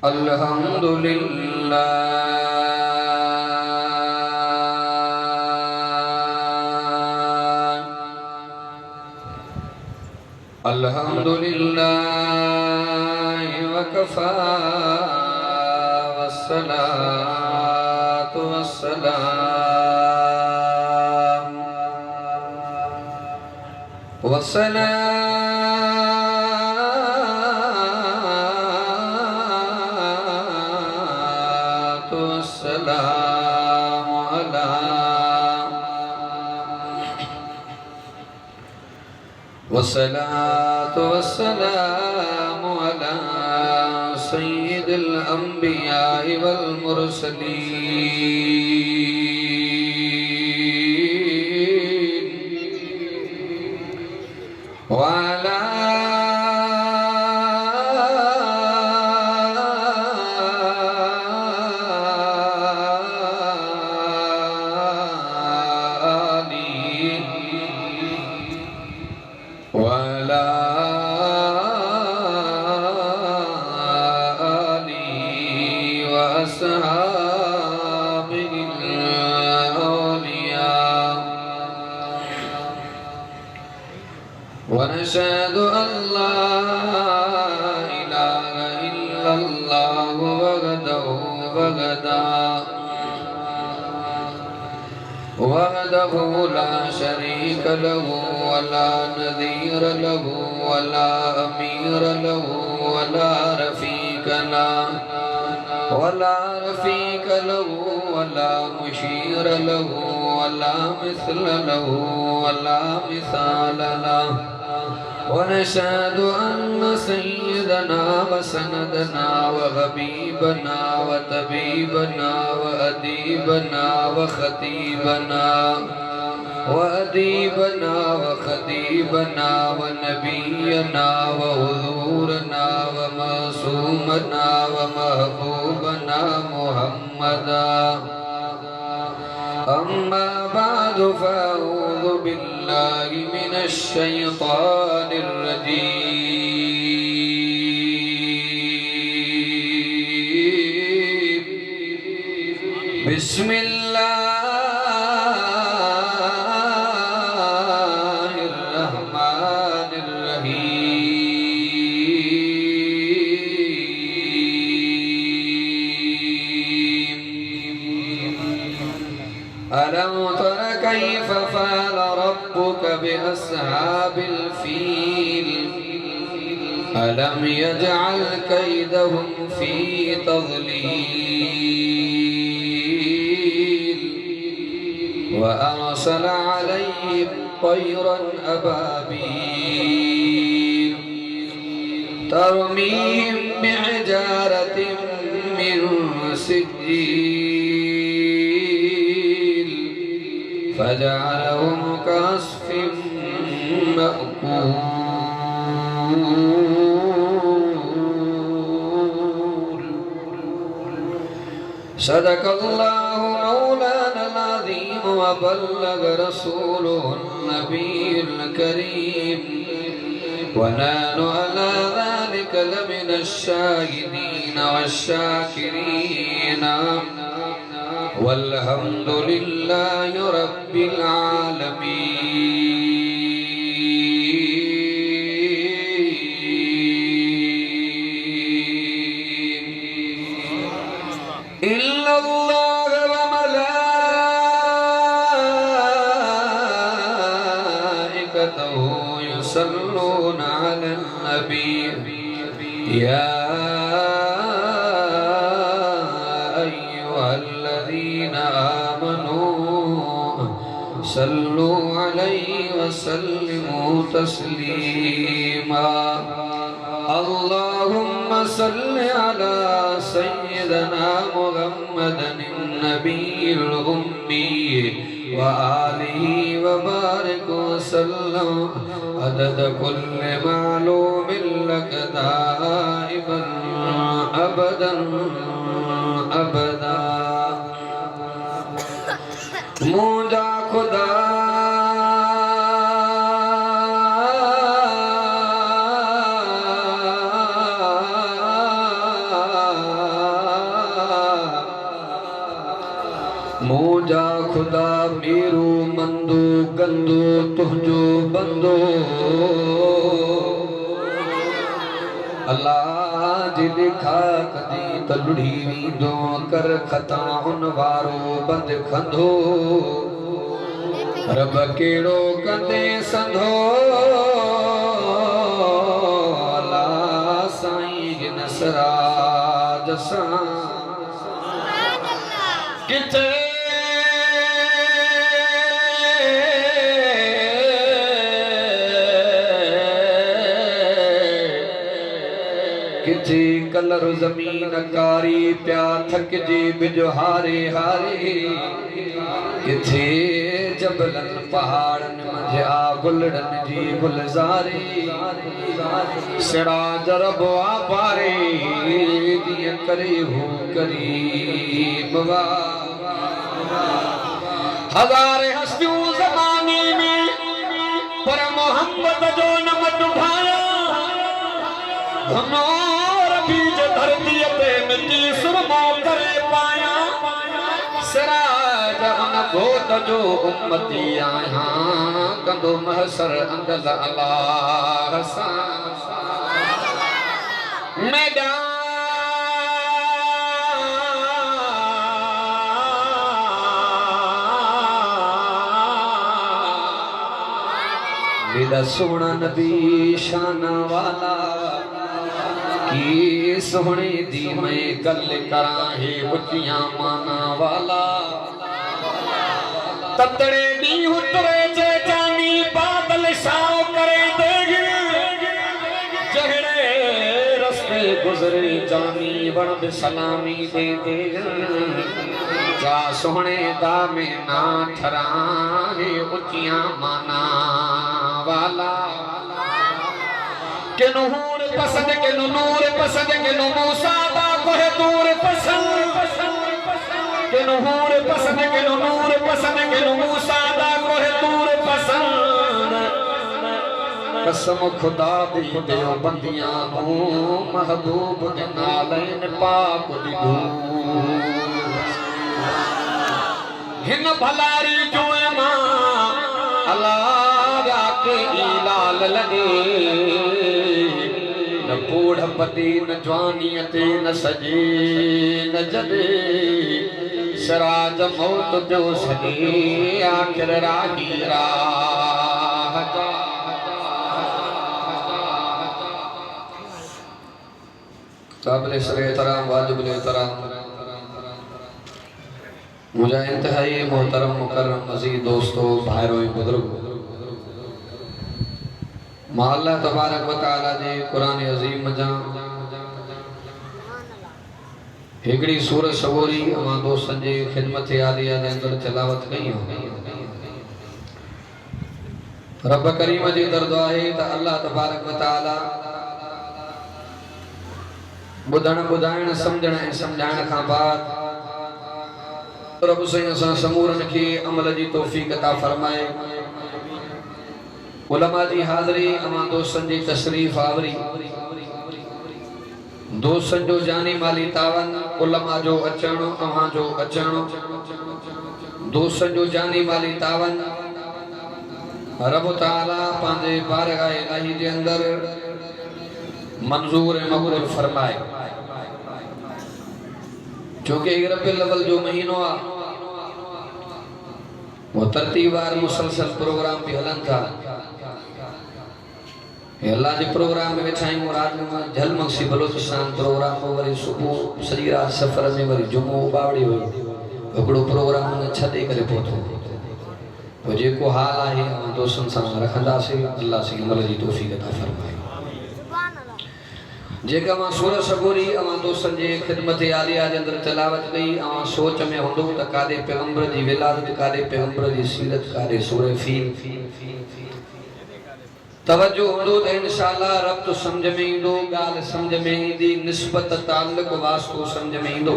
الحمد لله الحمد لله وكفى والصلاة والسلام على سيد الأنبياء والمرسلين وعلى وأصحابه الأولياء ونشهد أن لا إله إلا الله وحده لا شريك له ولا نذير له ولا أمير له ولا رفيق له ولا مشير له ولا مثل له ولا مثال له ونشهد أن سيدنا وسندنا وحبيبنا وطبيبنا وخطيبنا ونبينا وحضورنا ومعصومنا ومحبوبنا محمدا أما بعد فأعوذ بالله من الشيطان الرجيم بسم الله الرحمن الرحيم ألم تر كيف فعل ربك بأصحاب الفيل ألم يجعل كيدهم في تضليل وأرسل عليهم طيرا أبابيل ترميهم بحجارة من سجيل فجعلهم كعصف مأكول صدق الله مولانا العظيم وبلغ رسوله النبي الكريم ونحن على ذلك لمن الشاهدين والشاكرين والحمد لله رب العالمين إلا الله وملائكته يصلون على النبي يا صلوا عليه وسلموا تسليما اللهم صل على سيدنا محمد النبي الأمي وآله وبارك وسلم عدد كل معلوم لك دائما أبدا أبدا मुझा खुदा मुझा खुदा मेरो मंदो गंदो तुझो बंदो अल्लाह जी लिखा कदी तलुड़ी वींदो कर खता हुन वारो बंद खंदो रब केड़ो कंदे संधो अल्लाह साईं नसरा जसा किथे किथे कलर जमीन कारी प्या थक जी बिजो हारे हारे किथे जबलन पहाड़न मझा गुलड़न जी गुलजारे सिरा जरबो आपारे दिय करे हो करीम वा हजारे हस्तियों ज़माने में पर मोहम्मद जो नमक उठाया धनोर बीज धरती पे मिट्टी सुरमो करे पाया सिराज उन गोद जो उम्मती आया कंदो महसर अंदल अल्लाह सा मैदान मेरा सोना नबी शाना वाला की सोहने दी मैं गल करा है उचिया माना वाला ततड़े दी उतरे जे जानी बादल शाओ करे देग जहड़े रस्ते गुजरे जानी बड़ सलामी दे देग जा सोहने दा में ना ठरा है उचिया माना वाला के नूर पसंद के नूर पसंद के मूसा दा कोह दूर पसंद के नूर पसंद के नूर पसंद के मूसा दा कोह दूर पसंद कसम खुदा दी देओ बंदियां नु महबूब दे नालैन पाक दी हिन भलारी जो मां अल्लाह के लाल लगे न बूढ़ पति न जवानी ते न सजे न जदे सिराज मौत जो सजे आखिर राही राह काबिल सरे तराम वाजिब तराम मुझे इंतहाई मोहतरम मुकर्रम मज़ीद दोस्तों भाइरों बुजुर्गों अल्लाह तबारक व तआला जे कुरान अज़ीम मजा हिकड़ी सूरत सवोरी अमा दोस्तन जे खिदमत आलिया जे अंदर तिलावत कई रब करीम जी दरदो आहे त अल्लाह तबारक व तआला बुधण बुधाइण समझण ऐं समझाइण खां बाद रब साईं असां समूरन खे अमल जी तौफीक अता फरमाए उलमा जी हाज़री अमा दोस्तन जी तशरीफ आवरी दोस्तन जो जानी माली तावन उलमा जो अचण अमा जो अचण दोस्तन जो जानी माली तावन रब तआला पांजे बारगाह इलाही जे अंदर मंजूर ऐं मक़बूल फरमाए क्योंकि रबीउल अव्वल जो महीनो आ वो तरतीबवार मुसलसल प्रोग्राम भी हलन था अल्लाह जे प्रोग्राम में वेठा आहियूं रात में झलमक्सी बलोचिस्तान प्रोग्राम हो वरी सुबुह सॼी रात सफ़र में वरी जुमो बावड़ी हुई हिकिड़ो प्रोग्राम हुन छॾे करे पहुतो पोइ जेको हाल आहे दोस्तनि सां रखंदासीं अल्लाह सां अमल जी तौफ़ीक़ अता फरमाए जेका मां सूरत सगोरी अमा दोस्तन जे खिदमत आलिया जे अंदर तिलावत कई अमा सोच में हुंदो त कादे पैगंबर जी विलादत कादे पैगंबर जी सीरत कादे सूरह फील तवज्जो हुंदो त इंशाअल्लाह रब तो समझ में ईंदो गाल समझ में ईंदी निस्बत ताल्लुक वास्तो समझ में ईंदो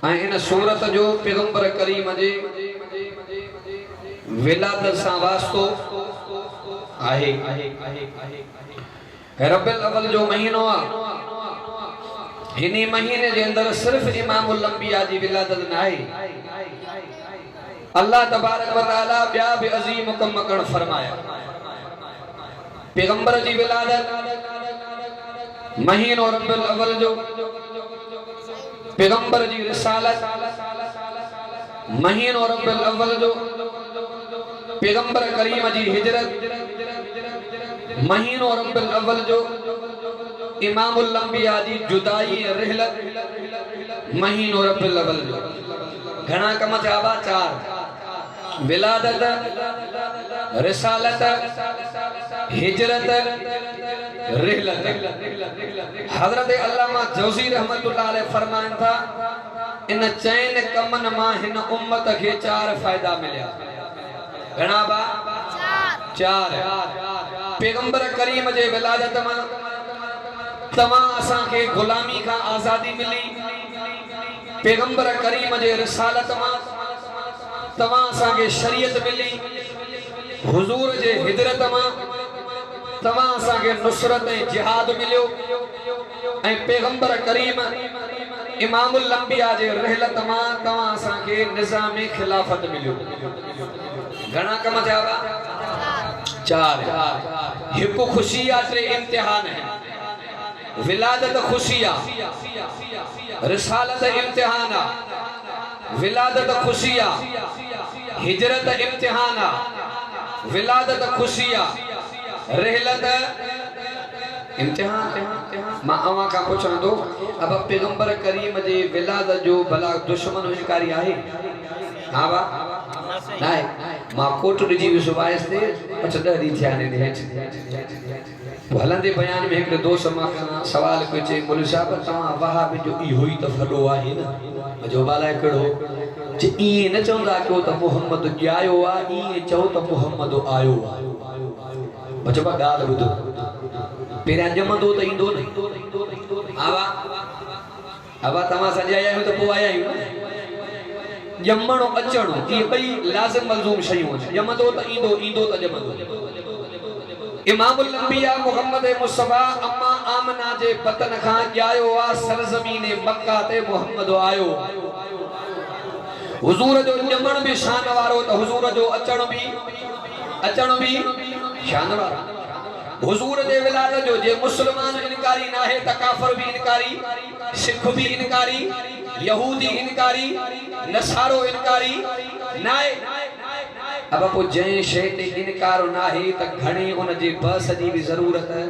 ऐं इन सूरत जो पैगंबर करीम जे विलादत सां वास्तो आहे रबीउल अव्वल जो महीनो आ हिनी महीने जे अंदर सिर्फ इमामुल अंबिया जी विलादत न आहे, अल्लाह तबारक व तआला ॿिया बि अज़ीम कम करण फरमाया। पैगंबर जी विलादत महीनो रबिउल अव्वल जो, पैगंबर जी रिसालत महीनो रबिउल अव्वल जो, पैगंबर करीम जी हिजरत महीनो रबिउल अव्वल जो, इमामुल अंबिया जी जुदाई रिहलत महीनो रबिउल अव्वल जो। घणा कम थिया चार, विलादत, रिसालत, हिजरत, रिहलत। हजरत अल्लामा जौज़ी रहमतुल्लाह अलैह फरमाइन था, इन चैन कमन मां हिन उम्मत के चार फायदा मिलिया। घणा बा? चार। पैगंबर करीम जे विलादत मां तमाम असा के गुलामी का आजादी मिली। पैगंबर करीम जे रिसालत मां तमाम असा के शरीयत मिली। हुजूर जे हिजरत मां तमाम असा के नुसरत ए जिहाद मिलियो। ए पैगंबर करीम इमामुल अंबिया जे रहलत मां तमाम असा के निजाम खिलाफत मिलियो। घणा कम थिया? चार। हिकु खुशी आ, टे इम्तिहान है। विलादत खुशिया, रिसालत इम्तिहाना, विलादत खुशिया, हिजरत इम्तिहाना, विलादत खुशिया, रहलत इम्तिहान। मां अवा का पुछां तो, अब पैगंबर करीम जे विलादत जो भला दुश्मन इनकारी आहे? हां बा नहीं। मां कोट जी विश्वास ते 10 दी थिया ने हलंदे बयान में एक दोस्त मां सवाल कोई चे, बोले साहब तवा वहाबी जो इहो ही तो फलो आहे न। जो बाला कड़ो जे ई न चंदा को तो मोहम्मद गयायो आ, ई चो तो मोहम्मद आयो आ। बचबा गाल बुधो, पेरा जमंदो तो इंदो नहीं। आवा आवा तमा सजा आया हो तो पो आया ही जमणो अचणो ये बई लाजिम मलजूम शयूं। जमंदो तो इंदो, इंदो तो जमंदो। इमामुल अंबिया मोहम्मद मुस्तफा अम्मा आमना जे बतन खां ॼायो आ सरजमीन मक्का ते मोहम्मद आयो। हुजूर जो ॼमण भी शान वारो, तो हुजूर जो अचण भी शान वारो। हुजूर जे विलादत जो जे मुसलमान इनकारी ना है, त काफिर भी इनकारी, सिख भी इनकारी, यहूदी इनकारी, नसारो इनकारी ना है। अब पो जै शय ते इनकार ना है त घणी उन जी बस जी भी जरूरत है।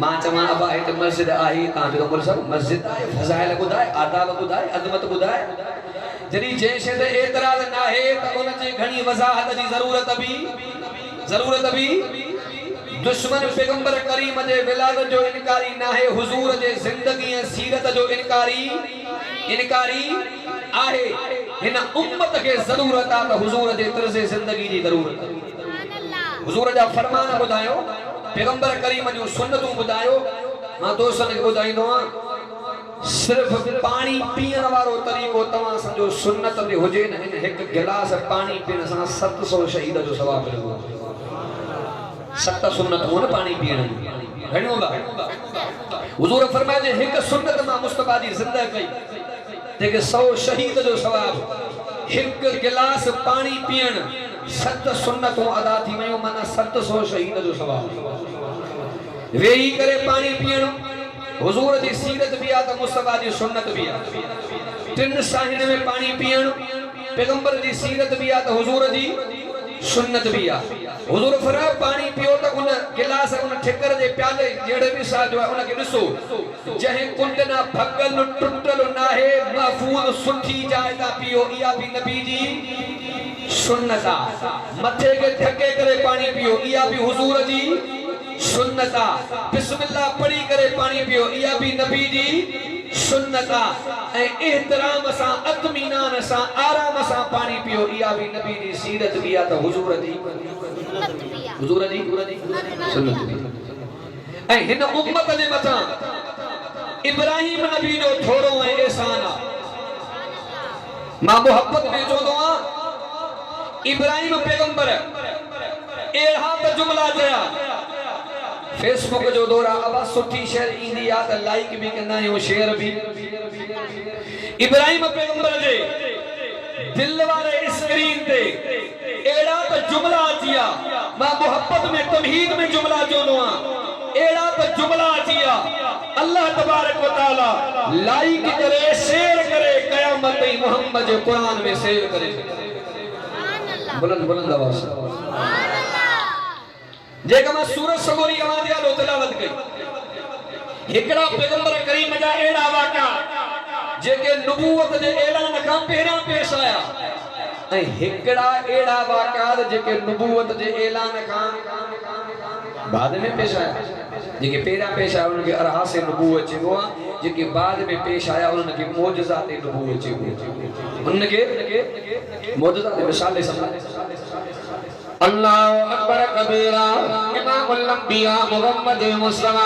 मां चवा अब हित मस्जिद आहे, ता जो बोल सब मस्जिद आहे, फजाइल बुधाए, आदाब बुधाए, अजमत बुधाए। जदी जै शय ते एतराज ना है त उन जी घणी वजाहत जी जरूरत भी। दुश्मन पैगंबर करीम जे विलादत जो इनकारी ना है, हुजूर जे जिंदगी सीरत जो इनकारी आहे। हिन उम्मत के जरूरत आ, तो हुजूर जे तर्ज़े जिंदगी जी जरूरत। हुजूर जा फरमान बुधायो, पैगंबर करीम जो सुन्नतूं बुधायो। मां दोस्तन के बुधाइंदो आ, सिर्फ पानी पीण वारो तरीको तवा समझो सुन्नत में होजे न। इन एक गिलास पानी पीण सा 700 शहीद जो सवाब मिलंदो। 7 सुन्नत हो न पानी पीण घणो बा। हुजूर फरमाया जे एक सुन्नत मां मुस्तफा जी जिंदा कई देखे 100 शहीद जो सवाब। एक गिलास पानी पीण 7 सुन्नतों अदा थी वयो, माना 700 शहीद जो सवाब। वेही करे पानी पीण हुजूर जी सीरत भी आ, तो मुस्तफा जी सुन्नत भी आ। 3 साहिन में पानी पीण पैगंबर जी सीरत भी आ, तो हुजूर जी सुन्नत भी आ। हुजूर फरमा पानी पियो तो उन गिलास उन ठिकर जे प्याले जेड़े भी सा जो उन के दिसो, जहे कुंड ना भगल टुटल ना है, महफूज सुठी जाए ता पियो। इया भी नबी जी सुन्नता। मथे के ठके करे पानी पियो, इया भी हुजूर जी सुन्नता। बिस्मिल्लाह पढ़ी करे पानी पियो, इया भी नबी जी सुन्नता। ए एहतराम सा, इत्मीनान सा, आराम सा पानी पियो, इया भी नबी जी सीरत भी आ, तो हुजूर जी सुन्नत भी। ए हिन उम्मत जे मथा इब्राहिम नबी जो थोरो है एहसान आ। मां मोहब्बत में चवंदो आ, इब्राहिम पैगंबर एड़ा त जुमला चया, फेसबुक जो दौर आहे अब सुठी शेयर ईंदी आहे त लाइक भी कंदा आहियूं शेयर भी इब्राहिम पैगंबर जे दिल वाले स्क्रीन ते एड़ा त जुमला अचिया मां मोहब्बत में तमहीद में जुमला चवंदो आं एड़ा त जुमला अचिया अल्लाह तबारक व तआला लाइक करे शेयर करे क़यामत ताईं मोहम्मद जे कुरान में शेयर करे बुलंद बुलंद आवाज सुभान अल्लाह जेका मां सूरत सगोरी आवाज या तिलावत कई हिकड़ा पैगंबर करीम जा एड़ा वाका जेके नबूवत जे ऐलान खां पहिरां पेश आया ऐं हिकड़ा एड़ा वाका जेके नबूवत जे ऐलान खां बाद में पेश आया जेके पहिरां पेश आया उनके अरहास नबूवत चइबो आहे जेके बाद में पेश आया उनके मौजज़ात नबूवत चइबो उनके मौजज़ात मिसाल समझ अल्लाहु अकबर कबीरा इमामुल अंबिया मुहम्मद मुस्तफा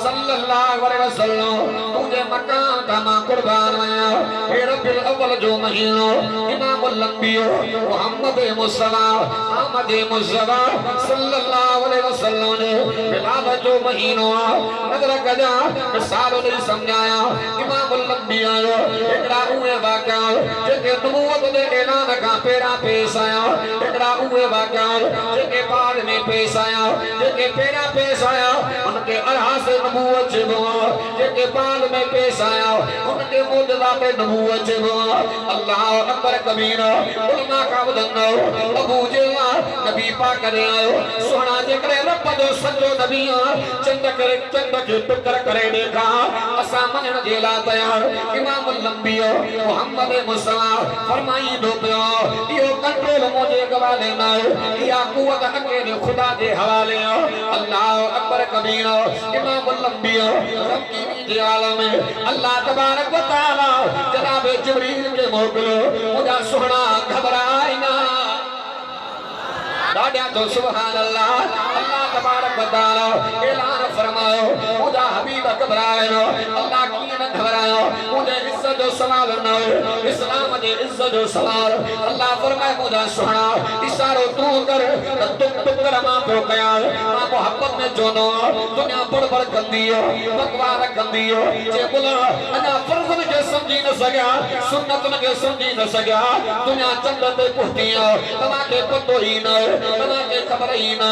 सल्लल्लाहु अलैहि वसल्लम तुझे मकान का मां कुर्बान आया हे रब्बिल अव्वल जो महीनो इमामुल अंबिया मुहम्मद मुस्तफा अहमद मुस्तफा सल्लल्लाहु अलैहि वसल्लम ने बिलाल जो महीनो नजर कजा मिसाल ने समझाया इमामुल अंबिया एकड़ा उहे वाक़या जेके नबूवत दे ऐलान का पहिरां पेश आया एकड़ा उहे वाक़या जेके बाद में पेश आया जेके पहिरां पेश आया उनके अरहास नबूवत चइबो जेके बाद में पेश आया उनके मौजज़ात नबूवत चइबो अल्लाह अकबर कबीरा उलमा का वदनो अबू जेला नबी पाक करे आयो सोना जेकरे रब जो सचो नबी चंद के टुकर करे देखा असा मनण जे ला तैयार इमामुल अंबिया मुहम्मद मुस्तफा फरमाई दो पियो यो कंट्रोल मुझे गवाले ना या कुवत अकेले खुदा दे हवाले अल्लाह अकबर कबीरा इमामुल अंबिया रब्बी जे आलम अल्लाह तबारक व तआला जनाब जिब्रील के मोकलो मुझा सोहना घबराए ना दादिया तो सुभान अल्लाह अल्लाह तबारक व तआला ऐलान फरमायो मुझा हबीब घबराए ना अल्लाह की न घबरायो मुझे इज्जत जो सवाल न इस्लाम दे इज्जत जो सवाल अल्लाह फरमाए मुझा सुना इशारो तू कर तुक कर मां तो कया मां मोहब्बत में जोनो दुनिया बड़ कंदी बकवार कंदी जे बोला अना फर्ज के समझी न सगा सुन्नत के समझी न सगा दुनिया चंद ते पहुंची तमा के पतो ही न तमा के खबर ही न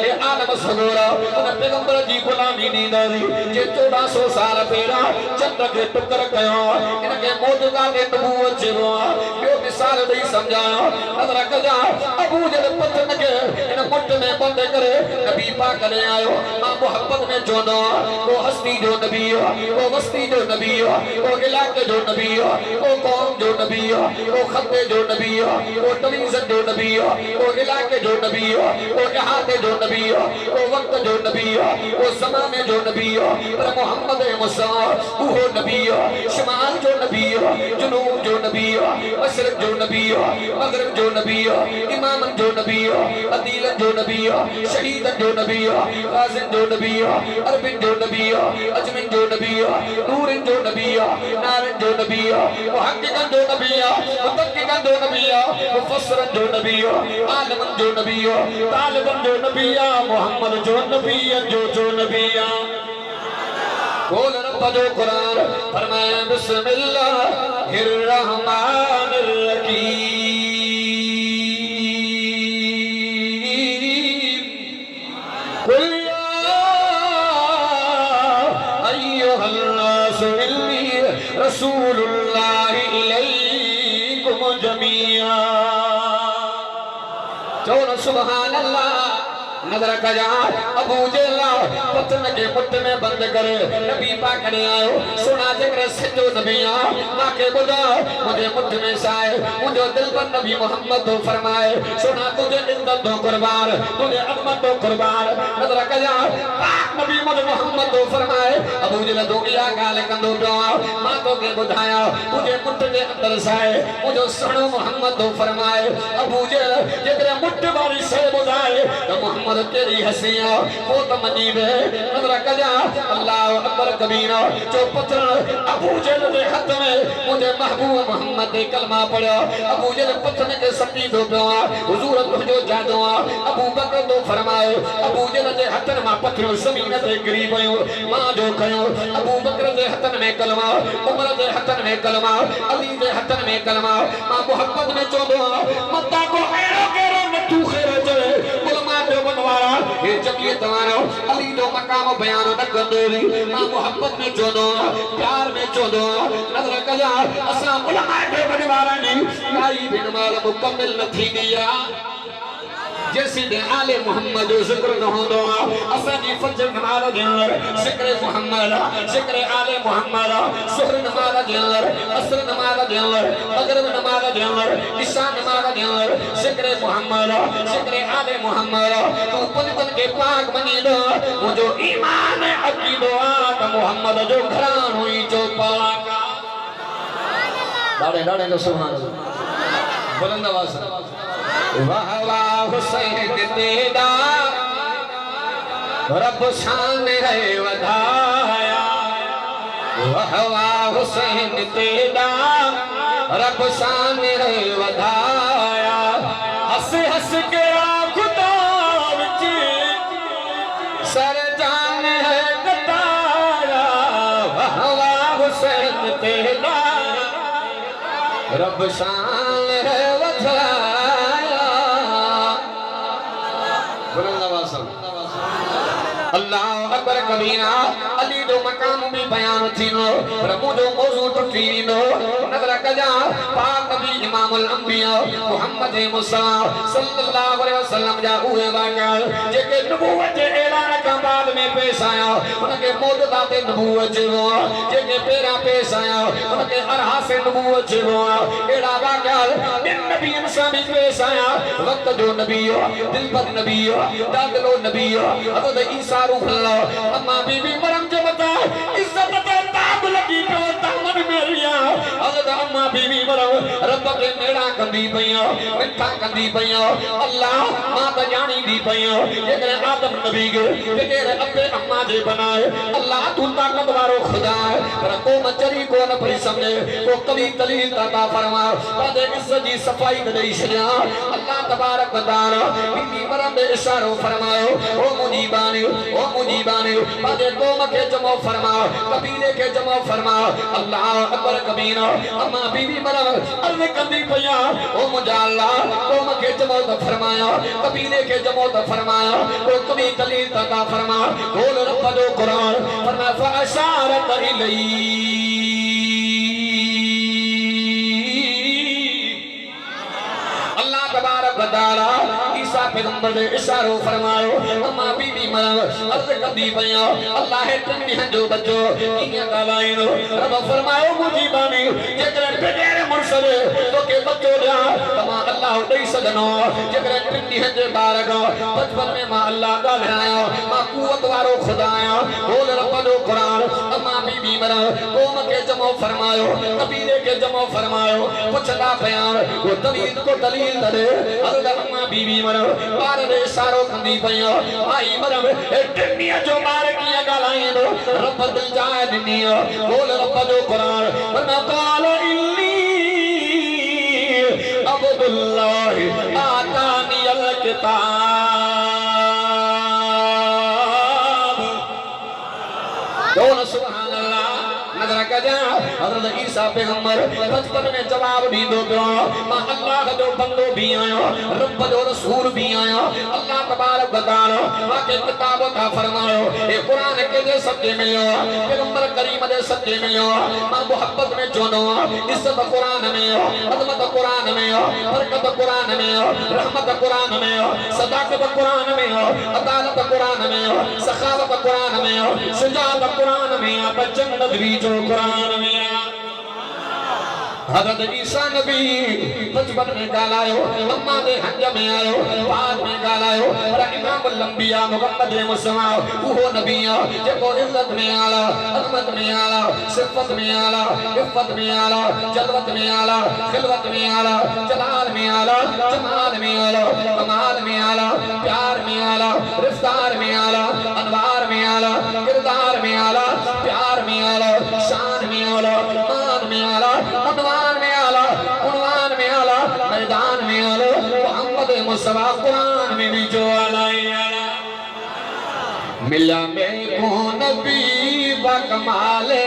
ए आलम सगोरा उन पैगंबर जी गुलामी नी दरी जे 1400 साल पहला चंद के टुकर कयो इनके मौजूदा के नबूवत जेवो यो मिसाल दई समझायो नजर कजा अबू जल पतन के इन मुट्ठ में बंद करे नबी पाक करे आयो मां मोहब्बत में जोनो वो हस्ती जो नबी वो वस्ती जो नबी वो इलाके जो नबी वो कौम जो नबी वो खत्ते जो नबी वो तमीज़त जो नबी वो इलाके जो नबी वो इहाते जो नबी वो वक्त जो नबी वो ज़माने जो नबी पर मोहम्मद मुस्तफा वो नबी शुमाल जो नबी जुनूब जो नबी मशरिक जो नबी मगरिब जो नबी इमाम जो नबी अदील जो नबी शहीद जो नबी गाज़िन जो नबी अरबिन जो नबी अजमिन जो नबी नूरिन जो नबी नारिन जो नबी मुहक्किकन जो नबी मुतक्किकन जो नबी मुफस्सिरन जो नबी आलिमन जो नबी तालिबन जो नबी मोहम्मद जो नबी जो नबी बोल रब जो कुरान फरमाए बिस्मिल्लाहिर रहमानिर रहीम कुल या अय्युहल नास इन्नी रसूलुल्लाहि इलैकुम जमीआ चलो सुभान अल्लाह नजर कजा अबू जेला पतन के मुट्ठ में बंद करे नबी पाक करे आयो सुना जकरे सजो नबिया मां के बुझा मुझे मुट्ठ में साए मुझे दिल पर नबी मोहम्मद तो फरमाए सुना तुझे इज्जत दो कुर्बान तुझे अजमत दो कुर्बान नजर कजा पाक नबी मुझे मोहम्मद तो फरमाए अबू जेला दो या गाल कंदो पियो मां तो के बुधाया तुझे मुट्ठ के अंदर साए मुझे सुनो मोहम्मद तो फरमाए अबू जेला जकरे मुट्ठ वाली से बुधाए तो मोहम्मद तेरी हसिया वो तो मजीब है नजर कजा अल्लाह अकबर कबीरा जो पत्थर अबू जहल के हाथ में मुझे महबूब मोहम्मद ने कलमा पढ़ा अबू जहल पत्थर के सपी दो पिया हुजूर तुझो जादो अबू बकर तो फरमायो अबू जहल के हाथ में पत्थर जमीन ते गिरी पयो मां जो कयो अबू बकर के हाथ में कलमा उमर के हाथ में कलमा अली के हाथ में कलमा मां मोहब्बत में चोदो मत्ता को एरो केरो नथू खैर चले उलमा जो बनवारा ये जमीयत वारो अली जो मकाम बयान न कंदोरी मां मोहब्बत में चोदो प्यार में चोदो नजर कजा असा उलमा जो बनवारा नी काई बिन माल मुकम्मल न थी दिया जैसे दे आले मोहम्मद जिक्र न होंदो असनी फजर नमाज दिनर जिक्र मोहम्मद जिक्र आले मोहम्मद सुहर नमाज दिनर असर नमाज दिनर मगरिब नमाज दिनर इशा नमाज दिनर जिक्र मोहम्मद जिक्र आले मोहम्मद तू पन पन के पाक बनी दो मुझो ईमान अकीदो आ मोहम्मद जो घरान हुई जो पाका डाले डाले तो सुभान अल्लाह बुलंद आवाज वाह वाह हुसैन तेरा रब शान है वधाया वाह वाह हुसैन तेरा रब शान है वधाया हंस हंस के खुदा विच सर जान है कताया वाह वाह हुसैन तेरा रब शान है वधाया अल्लाह अकबर कबीरा अली जो मकाम भी बयान थीनो प्रभु जो मौजू टुटी नो नजर कजा पाक नबी इमामुल अंबिया मोहम्मद मुस्तफा सल्लल्लाहु अलैहि वसल्लम जा उहे वाक़ा जेके नबूवत जे ऐलान का बाद में पेश आया उनके मौजूदा ते नबूवत जो जेके पेरा पेश आया उनके अरहा से नबूवत जो एड़ा वाक़ा बिन नबी इंसान भी पेश आया वक्त जो नबी दिल पर नबी दादलो नबी हज़रत ईसा रूह अल्लाह अम्मा बीबी मरम जो बता इज्जत ते ताब लगी तो दामन मेरिया हज़रत अम्मा बीबी मरम रब के मेड़ा कंदी पइया मिठा कंदी पइया अल्लाह मां त जानी दी पइया जेकरे आदम नबी के जेकरे अब्बे अम्मा जे बनाए अल्लाह तू ताकत वारो खुदा है पर को मचरी को न पड़ी समझे को कभी दलील ता फरमा बादे इज्जत जी सफाई दई छया अल्लाह तबारक व तआला बीबी मरम दे इशारो फरमायो ओ मुजीबानी बादे कौम के जमो फरमा कबीले के जमो फरमा अल्लाह अकबर कबीरा अम्मा बीबी मरम अर्ज कंदी पया ओ मुझा अल्लाह कौम के जमो तो फरमाया कबीले के जमो तो फरमाया को कभी दलील ता फरमा बोल रब जो कुरान फरमा फअशारत इलई अल्लाह तबारक व तआला ईसा पैगंबर ने इशारो फरमायो अम्मा बीबी मरम अर्ज कंदी पया अल्लाह तन्नी जो बचो किया गालाइनो रब फरमायो मुजीबानी जेकर बगैर मुर्शद तो के बचो जा तमा अल्लाह दई सदनो जेकर तन्नी जे बारग बचपन में मां अल्लाह गालाया मां कुवत वारो खुदाया बोल रब जो कुरान अम्मा बीबी मरम कौम के जमो फरमायो कबीले के जमो फरमायो पुछदा बयान वो दलील को दलील दे हज़रत अम्मा बीबी मरम बार दे इशारो कंदी पया आई मरम दुनिया जो बार किया गालाइनो रब दिल जाए दुनिया बोल रब जो कुरान वरना काल इल्ली अब्दुल्लाह आतानी अल किताब दोनों सुभान अल्लाह नजर कजा हज़रत ईसा पैगंबर बचपन में जवाब दी दो मां अल्लाह जो बंदो भी आया रब जो रसूल भी आया अल्लाह तबारक व तआला मां के किताब का फरमायो ए कुरान के जे सच्चे मिलो पैगंबर करीम दे सच्चे मिलो मां मोहब्बत में जोनो इज्जत कुरान में अजमत कुरान में बरकत कुरान में रहमत कुरान में सदाकत कुरान में अदालत कुरान में सखावत कुरान में शुजाअत कुरान में जन्नत भी जो कुरान में हज़रत ईसा नबी बचपन में गालायो अम्मा दे हंज में आयो बाद में गालायो पर इमामुल अंबिया मुहम्मद मुस्तफा वो नबी जेको इज्जत में आला अजमत में आला सिफत में आला इफ़्फ़त में आला जलवत में आला खिलवत में आला जलाल में आला जमाल में आला कमाल में आला प्यार में आला रफ्तार में आला अनवार में आला किरदार में आला, प्यार में आला, शान में आला, मान में आला, उन्वान में आला, उन्वान में आला, मैदान में आला, मोहम्मद मुस्तफा कुरान में भी जो आला आला। मिला में को नबी बकमाले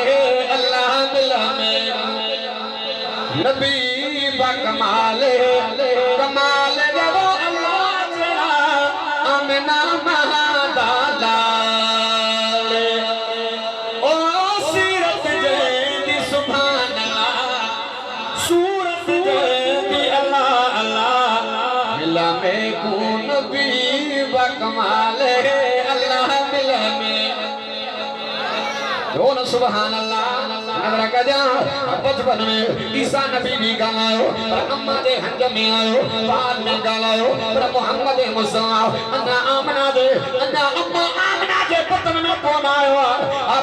अल्लाह, मिला में नबी बकमाले कमाल जब अल्लाह तेरा अमना महादाला ओ सीरत जैदी सुभान अल्लाह, सूरत जैदी अल्लाह अल्लाह। मिला में को नबी बकमाले अल्लाह, मिला में सुभान अल्लाह। नजर कजा बचपन में ईसा नबी भी गायो, अम्मा दे हंज में आयो, बाद में गायो, पर मोहम्मद मुस्तफा अन्ना आमना दे, अन्ना अम्मा आमना दे बचपन में कौन आयो,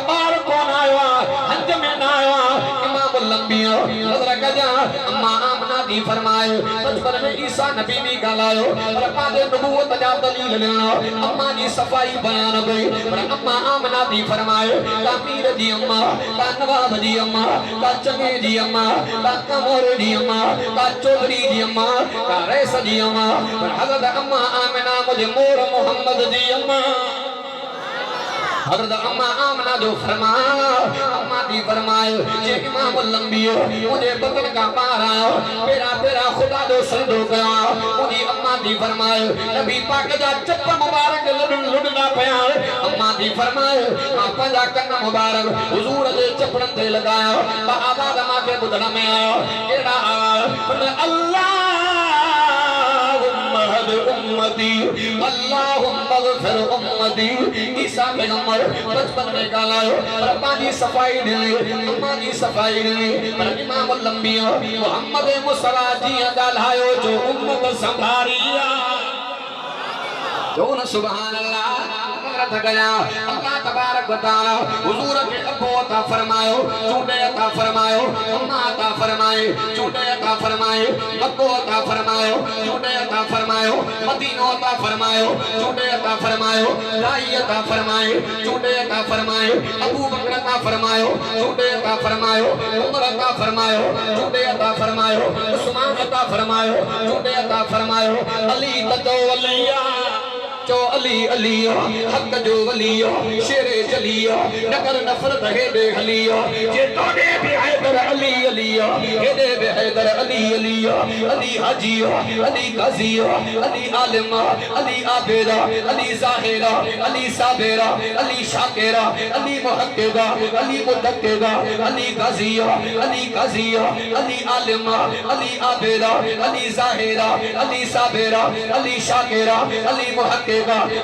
बार कौन आयो, हंज में ना आयो। इमाम लंबियो नजर कजा अम्मा आमना दी फरमाए, बचपन में ईसा नबी भी गायो, पर पादे नबूवत जा दलील लेना, अम्मा जी सफाई बयान गई, पर अम्मा आमना दी फरमाए, तामीर दी अम्मा, का नवाब दी अम्मा, का चंगे दी अम्मा, का कमर दी अम्मा, का चौधरी दी अम्मा, का रैस दी अम्मा, पर हज़रत अम्मा आमिना मुझे मोर मोहम्मद दी अम्मा। हज़रत अम्मा आमना जो फरमाया, अम्मा दी फरमाए जे इमाम लंबियो मुझे बदन का पार आयो, मेरा तेरा खुदा जो संदो गया, मुझे अम्मा दी फरमाए नबी पाक जा चप्पा मुबारक लुड़ना पया। अम्मा दी फरमाए पंजा कन्न मुबारक हुजूर दे चपड़न ते लगाया, आवाज मां के बुधन में आयो, केड़ा अल्लाह उम्मती अल्लाहुम्मा ग़फिर उम्मती। ईसा पैगंबर बचपन में गालायो, पर पानी सफाई दे, अम्मा दी सफाई दे, पर इमाम लंबिया मोहम्मद मुस्तफा जी गालायो जो उम्मत संभारिया। जो न सुभान अल्लाह गया अल्लाह तबारक व तआला हुजूर के अब्बो अता फरमायो, चूडे अता फरमायो, अम्मा अता फरमाए, चूडे अता फरमाए, मक्को अता फरमायो, चूडे अता फरमायो, मदीनो अता फरमायो, चूडे अता फरमायो, दाई अता फरमाए, चूडे अता फरमाए, अबू बकर अता फरमायो, चूडे अता फरमायो, उमर अता फरमायो, चूडे अता फरमायो, उस्मान अता फरमायो, चूडे अता फरमायो, अली तजो वलिया जो अली अलिया हक जो वलिया शेरे जलिया नगर नफरत है दे हलिया जे तोड़े भी हैदर अली अलिया हे दे भी हैदर अली अलिया। अली हाजिया, अली गाजिया, अली आलिमा, अली आबेदा, अली जाहिरा, अली साबेरा, अली शाकिरा, अली मुहक्किदा, अली मुदक्किदा, अली गाजिया, अली गाजिया, अली आलिमा, अली आबेदा, अली जाहिरा, अली साबेरा, अली शाकिरा, अली मुहक्किदा,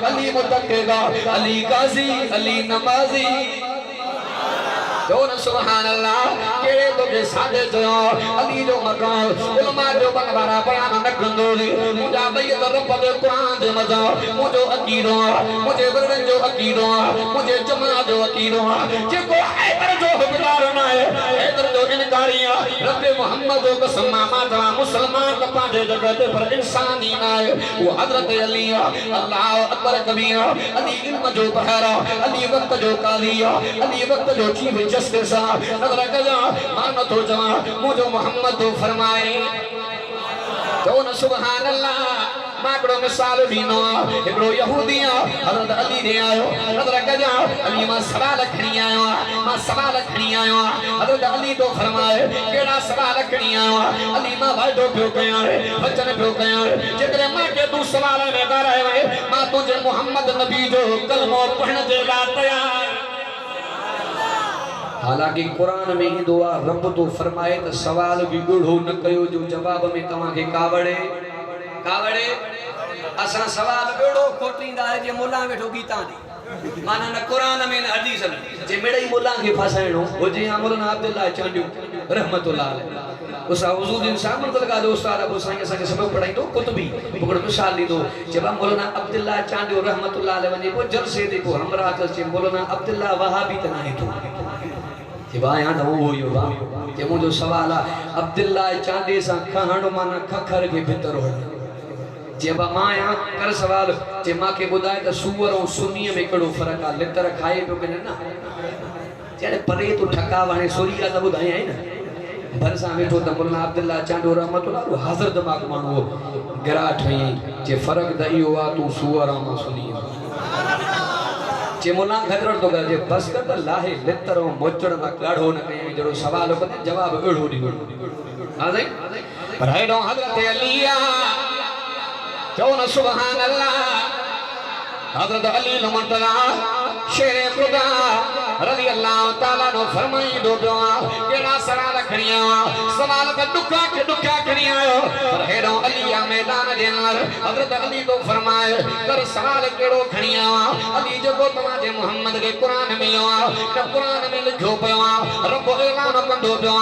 अली मुतक्किदा, अली गाजी, अली नमाजी। दोनों सुभान अल्लाह केड़े तो के सादे जो अली जो मकान उलमा जो बकवारा बयान न कंदोली मुजा बय तो रब दे कुरान दे मजा मुजो अकीदो मुझे वरन जो अकीदो मुझे जमा जो अकीदो जे को हैदर जो हुकदार ना है हैदर जो इनकारिया रब मोहम्मद जो कसम माता मुसलमान का पांचे जगह ते पर इंसान ही ना है वो हजरत अली अल्लाह अकबर कबीरा अली इल्म जो बहरा अली वक्त जो कालिया अली वक्त जो चीफ जस्टिस नजर कजा मानो तो जमा मुझे मोहम्मद तो फरमाए तो न सुभान अल्लाह माकड़ो मिसाल दीनो एकड़ो यहूदिया हजरत अली दे आयो नजर कजा अली मां सवाल खणी आयो मां सवाल खणी आयो हजरत अली तो फरमाए केड़ा सवाल खणी आयो अली मां वादो पियो कया वचन पियो कया जेकरे मां के तू सवाल में कराए मां तुझे मोहम्मद नबी जो कलमो पढ़न जे ला तैयार। हालांकि कुरान में ही दुआ रब तो फरमाए तो सवाल भी गुढ़ो न कयो जो जवाब में तवा के कावड़े कावड़े असा सवाल बेड़ो खोटींदा है जे मुल्ला वेठो गीता दी माना न कुरान में न हदीस में जे मेड़ई मुल्ला के फसाइणो हो जे अमरना अब्दुल्लाह चांडियो रहमतुल्लाह अलैह उस हुजूर दिन सामने लगा दो उस्ताद अबू साईं असा के सबक पढ़ाई तो कुतुबी पकड़ मिसाल दी दो जब मौलाना अब्दुल्लाह चांडियो रहमतुल्लाह अलैह वने को जलसे देखो हमरा तो जे मौलाना अब्दुल्लाह वहाबी तना है तो कि भाई हां वो यो बा के मुझो सवाल अब्दुल्ला चांदे सा खहण माना खखर के भीतर हो जे बा माया कर सवाल जे मां के बुधाए त सूअर और सुन्नी में कड़ो फर्क आ लेतर खाए तो के ना जड़े परे तो ठका वाणे सोरिया सब बुधाया है ना भरसा वेठो त मुल्ला अब्दुल्ला चांडो रहमतुल्लाह हाज़िर दिमाग माण्हू गिरा ठई जे फर्क त इहो आ तू सुअर मां सुनी जे मुल्ला खतरो तो कर जे बस कर त लाहे लितरो मोचड़ ना गाढ़ो न कई जड़ो सवाल को जवाब एड़ो दी हां सही पर हेडो हजरत अलिया चो न सुभान अल्लाह हजरत अली लमतला शेर खुदा रज़ी अल्लाह ताला नो फरमाई दो दुआ केड़ा सवाल खणिया सवाल का दुखा के दुखा खणिया पर हेडो अलिया मैदान दे अंदर हजरत अली तो फरमाए कर सवाल केड़ो खणिया अली जको तमाजे मोहम्मद के कुरान में आ त कुरान में लिखो पयो रब ऐलान कंदो पियो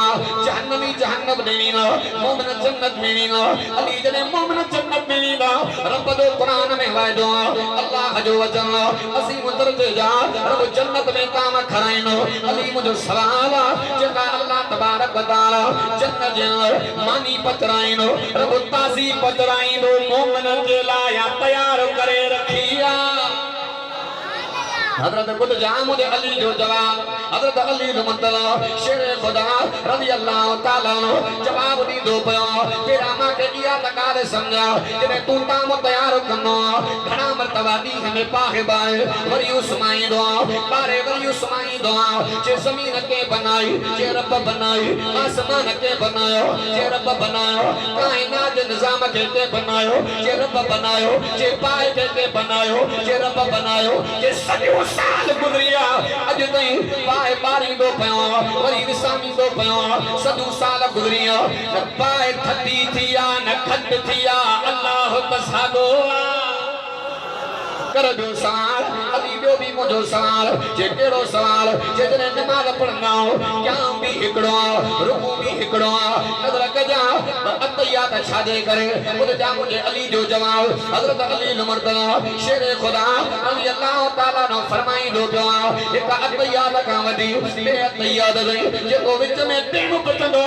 जहन्नमी जहन्नम देनी न मोमिन जन्नत में नी न अली जने मोमिन जन्नत में नी न रब दो कुरान में वायदो अल्लाह जो वचन असी मुदरजे जा रब जन्नत में काम खराइनो अली मुझो सवाल जका अल्लाह तबारक व तआला जन्नत जे मानी पचराइनो रब तासी पचराइनो मोमिन जे लाया तैयार करे रखिया हजरत खुद जामुद अली जो जवाब हजरत अली लमतला शेर खुदा रज़ी अल्लाह ताला जवाब दी दो पयो तेरा मां के दिया तकाले समझा जने तू ताम तैयार करनो घणा मर्तबा दी हमें पाहे बाए वरी उस्माई दो बारे वरी उस्माई दो जे जमीन के बनाई जे रब बनाई आसमान के बनायो जे रब बनायो कायनात निजाम के बनायो जे रब बनायो जे पाए के बनायो जे रब बनायो जे सॼो साल गुजरिया अज ताईं पाए बारी दो पयो वरी विसामी दो पयो सदू साल गुजरिया न पाए थदी थिया न खट थिया अल्लाह तसादो कर दो सवाल अली जो भी मुझो सवाल जे केड़ो सवाल जे जने नमाज पढ़ना क्या भी हिकड़ो रुकू भी हिकड़ो नजर कजा अतयात छादे करे खुद जा मुझे अली जो जवाब हजरत अली लमतला शेर खुदा रज़ी अल्लाह ताला नो फरमाई दो पियो एक अतयात का वदी बे अतयात जे को विच में टेम बचंदो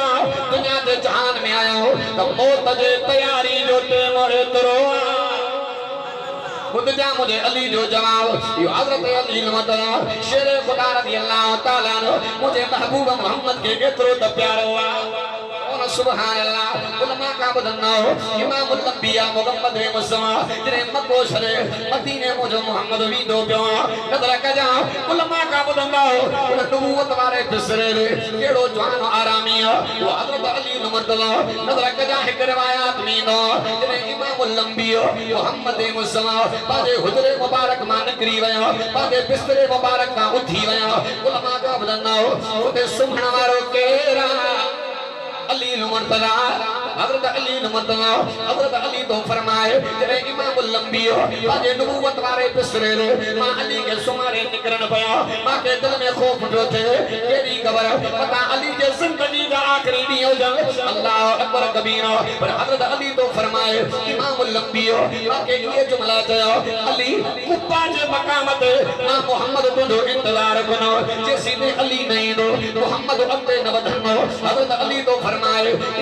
दुनिया जे जहान में आयो त मौत जे तैयारी जो टेम एतरो खुद जा मुझे अली जो जवाब यो हजरत अली लमतला शेर खुदा रज़ी अल्लाह ताला मुझे महबूब मोहम्मद के एतरो त प्यारो और सुभान अल्लाह उलमा का बदनो इमामुल अंबिया मोहम्मद मुस्तफा जने मक्को शरे मदीने मुझे मोहम्मद वी दो पियो नजर कजा उलमा का बदनो नबूवत वाले बिसरे केड़ो जवान आरामी वो हजरत अली लमतला नजर कजा एक रिवायत में नो जने इमामुल अंबिया मोहम्मद मुस्तफा पाजे हुजरे मुबारक मान निकरी वयो पाजे बिस्तरे मुबारक का उठी वयो उलमा का बदनो ओते सुमण वारो केरा अली लमतला हजरत अली लमतला हजरत अली तो फरमाए जने इमामुल अंबिया पाजे नबूवत वाले बिसरे मां अली के सुमारे निकरन पया मां के दिल में खौफ उठो थे केडी खबर पता अली के जिंदगी का आखिरी दी हो जाए अल्लाह अकबर कबीरा पर हजरत अली तो फरमाए इमामुल अंबिया मां के ये जुमला चयो अली कुब्बा जे मकाम ते मां मोहम्मद तो इंतजार कनो जे सीधे अली नहीं दो मोहम्मद अते न वधनो हजरत अली तो फरमाए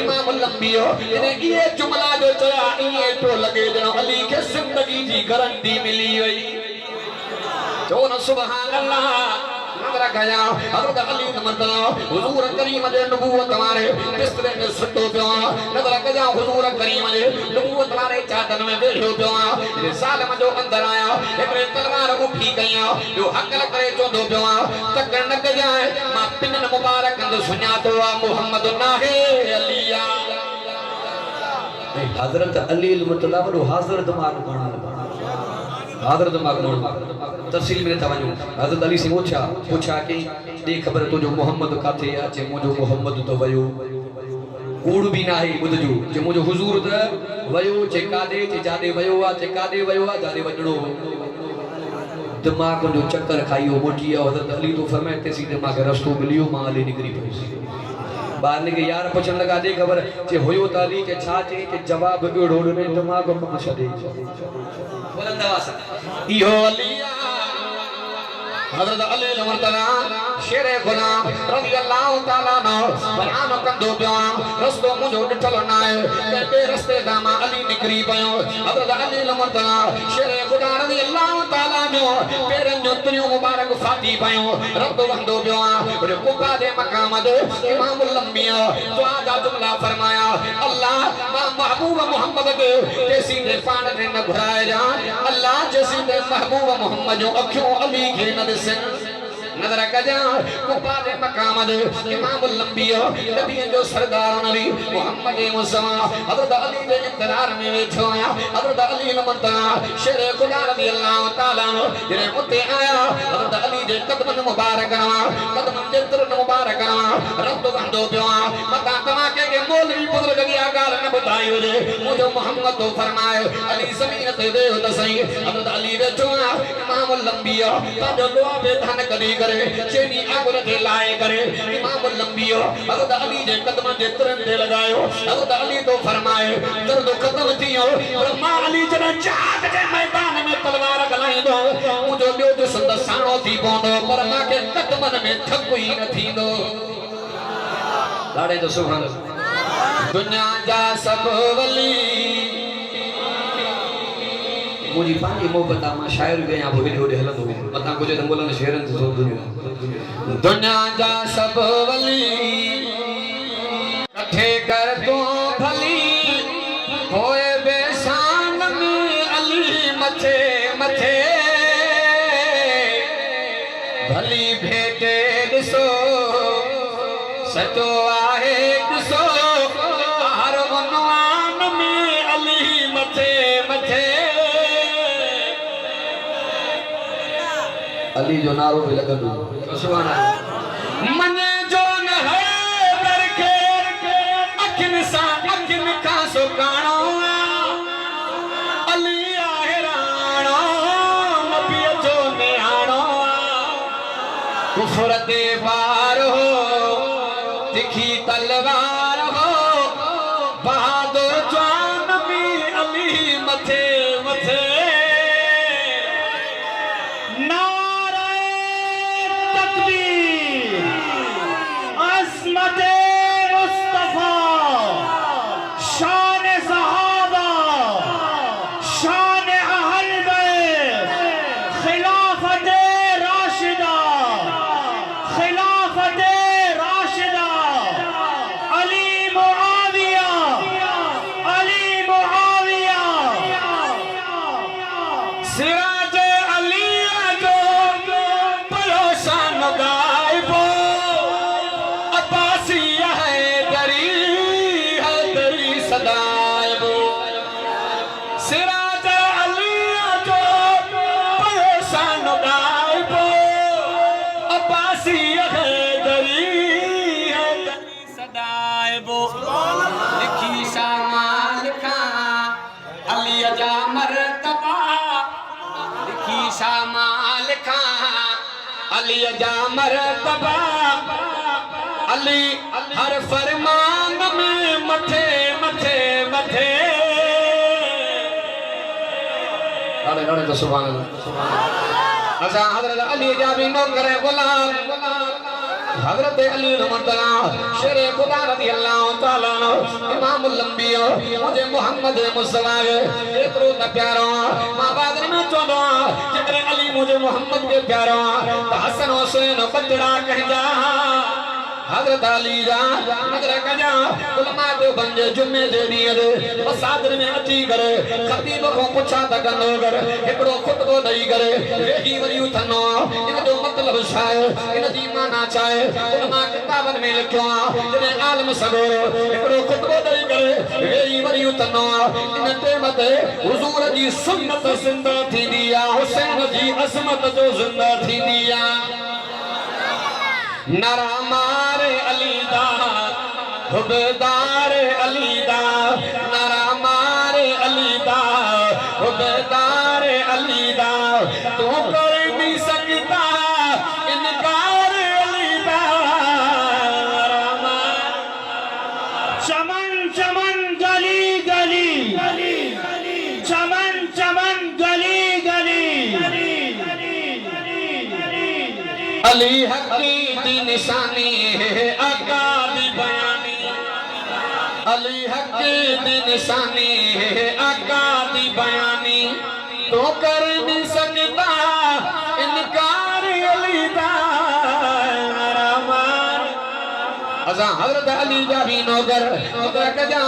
इमामुल अंबिया इने ये जुमला जो चया ये तो लगे जनो अली के जिंदगी की गारंटी मिली वई जो न सुभान अल्लाह नजर गया हजरत अली लमतला हुजूर करीम जे नबूवत वाले बिस्तरे में सुतो पियो नजर गया हुजूर करीम जे नबूवत वाले चादर में बैठो पियो रिसाल में जो अंदर आया एक तलवार उठी गया जो हकल करे चोंदो पियो तक न जाए मां पिन मुबारक अंद सुना तो मोहम्मद नाहे अलिया हजरत अली लमतला वो हाजिर दिमाग बना हाजिर दिमाग बना तफसील में तवज्जो हजरत अली से पूछा कि दे खबर तो जो मोहम्मद काथे आ जे मुजो मोहम्मद तो वयो कूड़ भी ना है बुझजो जे मुजो हुजूर त वयो जे कादे जे जादे वयो आ जे कादे वयो आ जादे वजणो दिमाग जो चक्कर खाइयो मोटी हजरत अली तो फरमाते सी दिमाग रस्तो मिलियो मां अली निकरी पई बाहर निकल यार पुछन लगा दे खबर जे होयो ताली के छा चे के जवाब एड़ो ने दिमाग को छदे बुलंद आवाज इहो अलिया हजरत अली लमतला शेरे गुलाम रज़ी अल्लाह ताला नो बयान कंदो पियो रस्तो मुंहिंजो ॾिठल न आहे कंहिं रस्ते तां मां अली निकिरी पियो हज़रत अली लमतला शेरे ख़ुदा रज़ी अल्लाह ताला जो पेरनि जो तुरियूं मुबारक फाटी पियो रब वंदो पियो वरी कुबा जे मक़ाम ते इमामुल अंबिया दुआ जा जुमला फरमाया अल्लाह मां महबूब मोहम्मद के तेसी दे पाण ने न घुराए जा अल्लाह जैसी दे महबूब मोहम्मद जो अखियों अली के न ॾिसनि नजर कजा कुबा दे मकाम दे इमामुल अंबिया नबी जो सरदार नबी मोहम्मद मुस्तफा हजरत अली दे इंतजार में वेठो आया हजरत अली लमतला शेर खुदा रज़ी अल्लाह ताला जरे उते आया हजरत अली दे कदमन मुबारक कदमन जे तुरन मुबारक रब वंदो पियो मता तमा के मौलवी बुजुर्ग की गाल न बताई हुजे मुझे मोहम्मद तो फरमाए अली जमीन ते दे त सही हजरत अली वेठो आया इमामुल अंबिया तो दुआ बे धन कदी चेनी आगुर ते लाए करे इमामुल अंबिया हज़रत अली जे कदमन जे तुरन ते लगायो हज़रत अली तो फरमाए दर्द खत्म थियो पर मां अली जन चाक जे मैदान में तलवार गलाइंदो मुजो ॿियो जो संद साणो थी पवंदो पर मां के कदमन में ठक ही न थींदो ॾाढे जो सुभान दुनिया जा सब वली मुझी पानी मोहब्बत मां शायर गया यहाँ हेॾे होॾे हलंदो मथां कुझु त बोलनि शेरनि ते सो दुनिया जा सब वली कठे कर तूं भली होए बेशान में अली मथे मथे भली भेटे ॾिसो सचो आहे ॾिसो हर उनवान में अली मथे मथे अली जो नारो भी लगंदो सुभान अल्लाह मने जो न है दर के अखिन सा अखिन का सुकाणो अली आहेराणो नबी जो निहाणो कुफर दे वार हो तिखी तलवार हो बहादुर जान भी अली मथे मथे अली जा मरतबा अली हर फरमान में मथे मथे मथे अरे अरे तो सुभान अल्लाह असा हजरत अली जा भी नौकर गुलाम हजरत अली रमतला शेर खुदा रज़ी अल्लाह ताला इमामुल अंबिया मुझे मोहम्मद मुस्तफा एतरो न प्यारो मां बादर में चोदो जितने अली मुझे मोहम्मद के प्यारो त हसन हुसैन बजड़ा कहजा हजरत अली जा नजर कजा उलमा जो बंज जुमे दे दिए मसाजिद में अची करे खतीब को पूछा त कंदो कर एकड़ो खुतबो दई करे वेही वरियो थनो इन जो मतलब छा इन जी माना छा उलमा किताबन में लिखयो जने आलम सगो एकड़ो खुतबो दई करे वेही वरियो थनो इन ते मते हुजूर जी सुन्नत जिंदा थींदी आ हुसैन जी अजमत जो जिंदा थींदी आ नरा मारे अली दा हुबदार अली दा नरा मारे अली दा हुबदार अली दा तू कर नहीं सकता इनकार अली दा चमन चमन गली गली चमन चमन गली गली अली हकी दी निशानी है आका दी बयानी अली हकी दी निशानी है आका दी बयानी तो कर नहीं सकता इनकार अली दा अजा हजरत अली जा भी नौकर नौकर कजा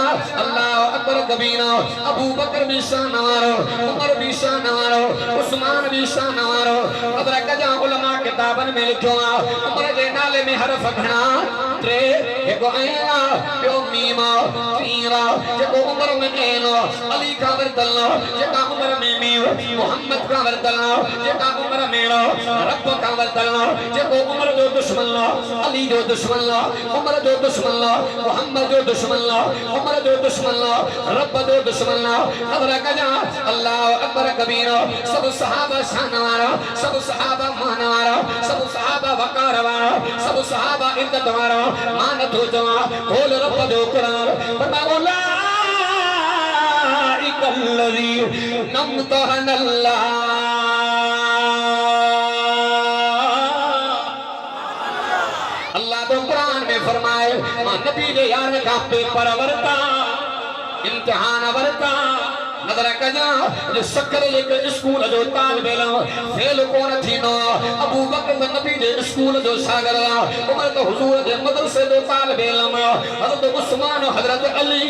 अल्लाह अकबर कबीना अबू बकर भी शान नवारो उमर भी शान नवारो उस्मान भी शान नवारो नौकर कजा उलमा किताबन में लिखो उमर जे नाले में हरफ घणा टे एको ऐना यो मीमा तीरा जेको उमर में ऐनो अली का वरदल्ला जेका उमर में मीव मोहम्मद का वरदल्ला जेका उमर में रब का वरदल्ला जेको उमर जो दुश्मन अली जो दुश्मन उमर जो दुश्मन मोहम्मद जो दुश्मन उमर जो दुश्मन रब जो दुश्मन खबर कजा अल्लाह अकबर कबीरा सब सहाबा शान वाला सब सहाबा मान वाला सब सहाबा वकार वाला सब सहाबा इज्जत वाला मान तो जवा बोल रब जो कुरान फरमाओला इकल्लजी नमतहन अल्लाह फरमाए नबी जे यार का पेपर वरता इम्तिहान वरता नजर कजा जो शक्कर एक स्कूल जो तालिबे फेल कोन थीनो अबू बकर नबी जे स्कूल जो शागिर्द उमर तो हुजूर जे मदरसे जो तालिबे हजरत उस्मान हजरत अली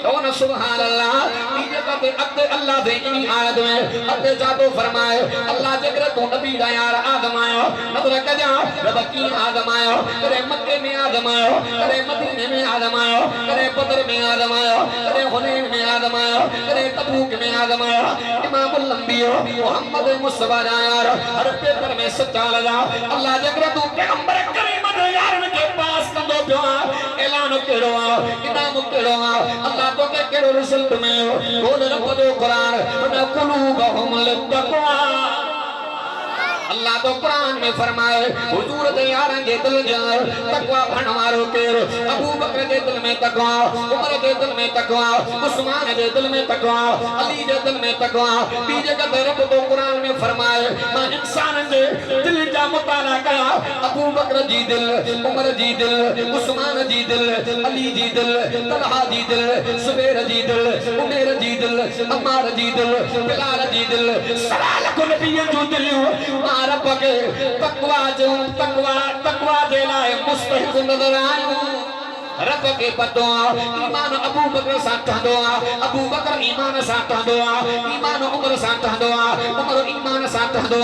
कौन सुभान अल्लाह नीचे का अते अल्लाह दे इन आयत में अते जातो फरमाए अल्लाह जकर तू नबी दा यार आदम आयो नजर कजा रब की आदम आयो करे मक्के में आदम आयो करे मदीने में आदम आयो करे बदर में आदम आयो करे हुनैन में आदम आयो करे तबूक में आदम आयो इमामुल अंबिया मोहम्मद मुस्तफा यार हर पेपर में सच्चा लगा अल्लाह जकर तू पैगंबर करीम दे यार के पास कंदो पियो ऐलान केड़ो इनाम केड़ो अल्लाह तो के केड़ो रिजल्ट में बोल रब जो कुरान बना कुलूबहुम लितक़वा अल्लाह तो कुरान में फरमाए हुजूर दे यारां जे दिल जार तकवा भणवारो केर अबू बकर जे दिल में तकवा उमर जे दिल में तकवा उस्मान जे दिल में तकवा अली जे दिल में तकवा बीजे का रब तो कुरान में फरमाए मां इंसान जे दिल जा मुताला कया अबू बकर जी दिल उमर जी दिल उस्मान जी दिल अली जी दिल तलहा जी दिल सुबैर जी दिल उमर जी दिल अम्मार जी दिल बिलाल जी दिल सलाल को नबी जो दिल रब के तकवा दे लाए मुस्तहिक नजर आयो रब के पतो ईमान अबू बकर सा ठंदो अबू बकर ईमान सा ठंदो ईमान उमर सा ठंदो उमर ईमान सा ठंदो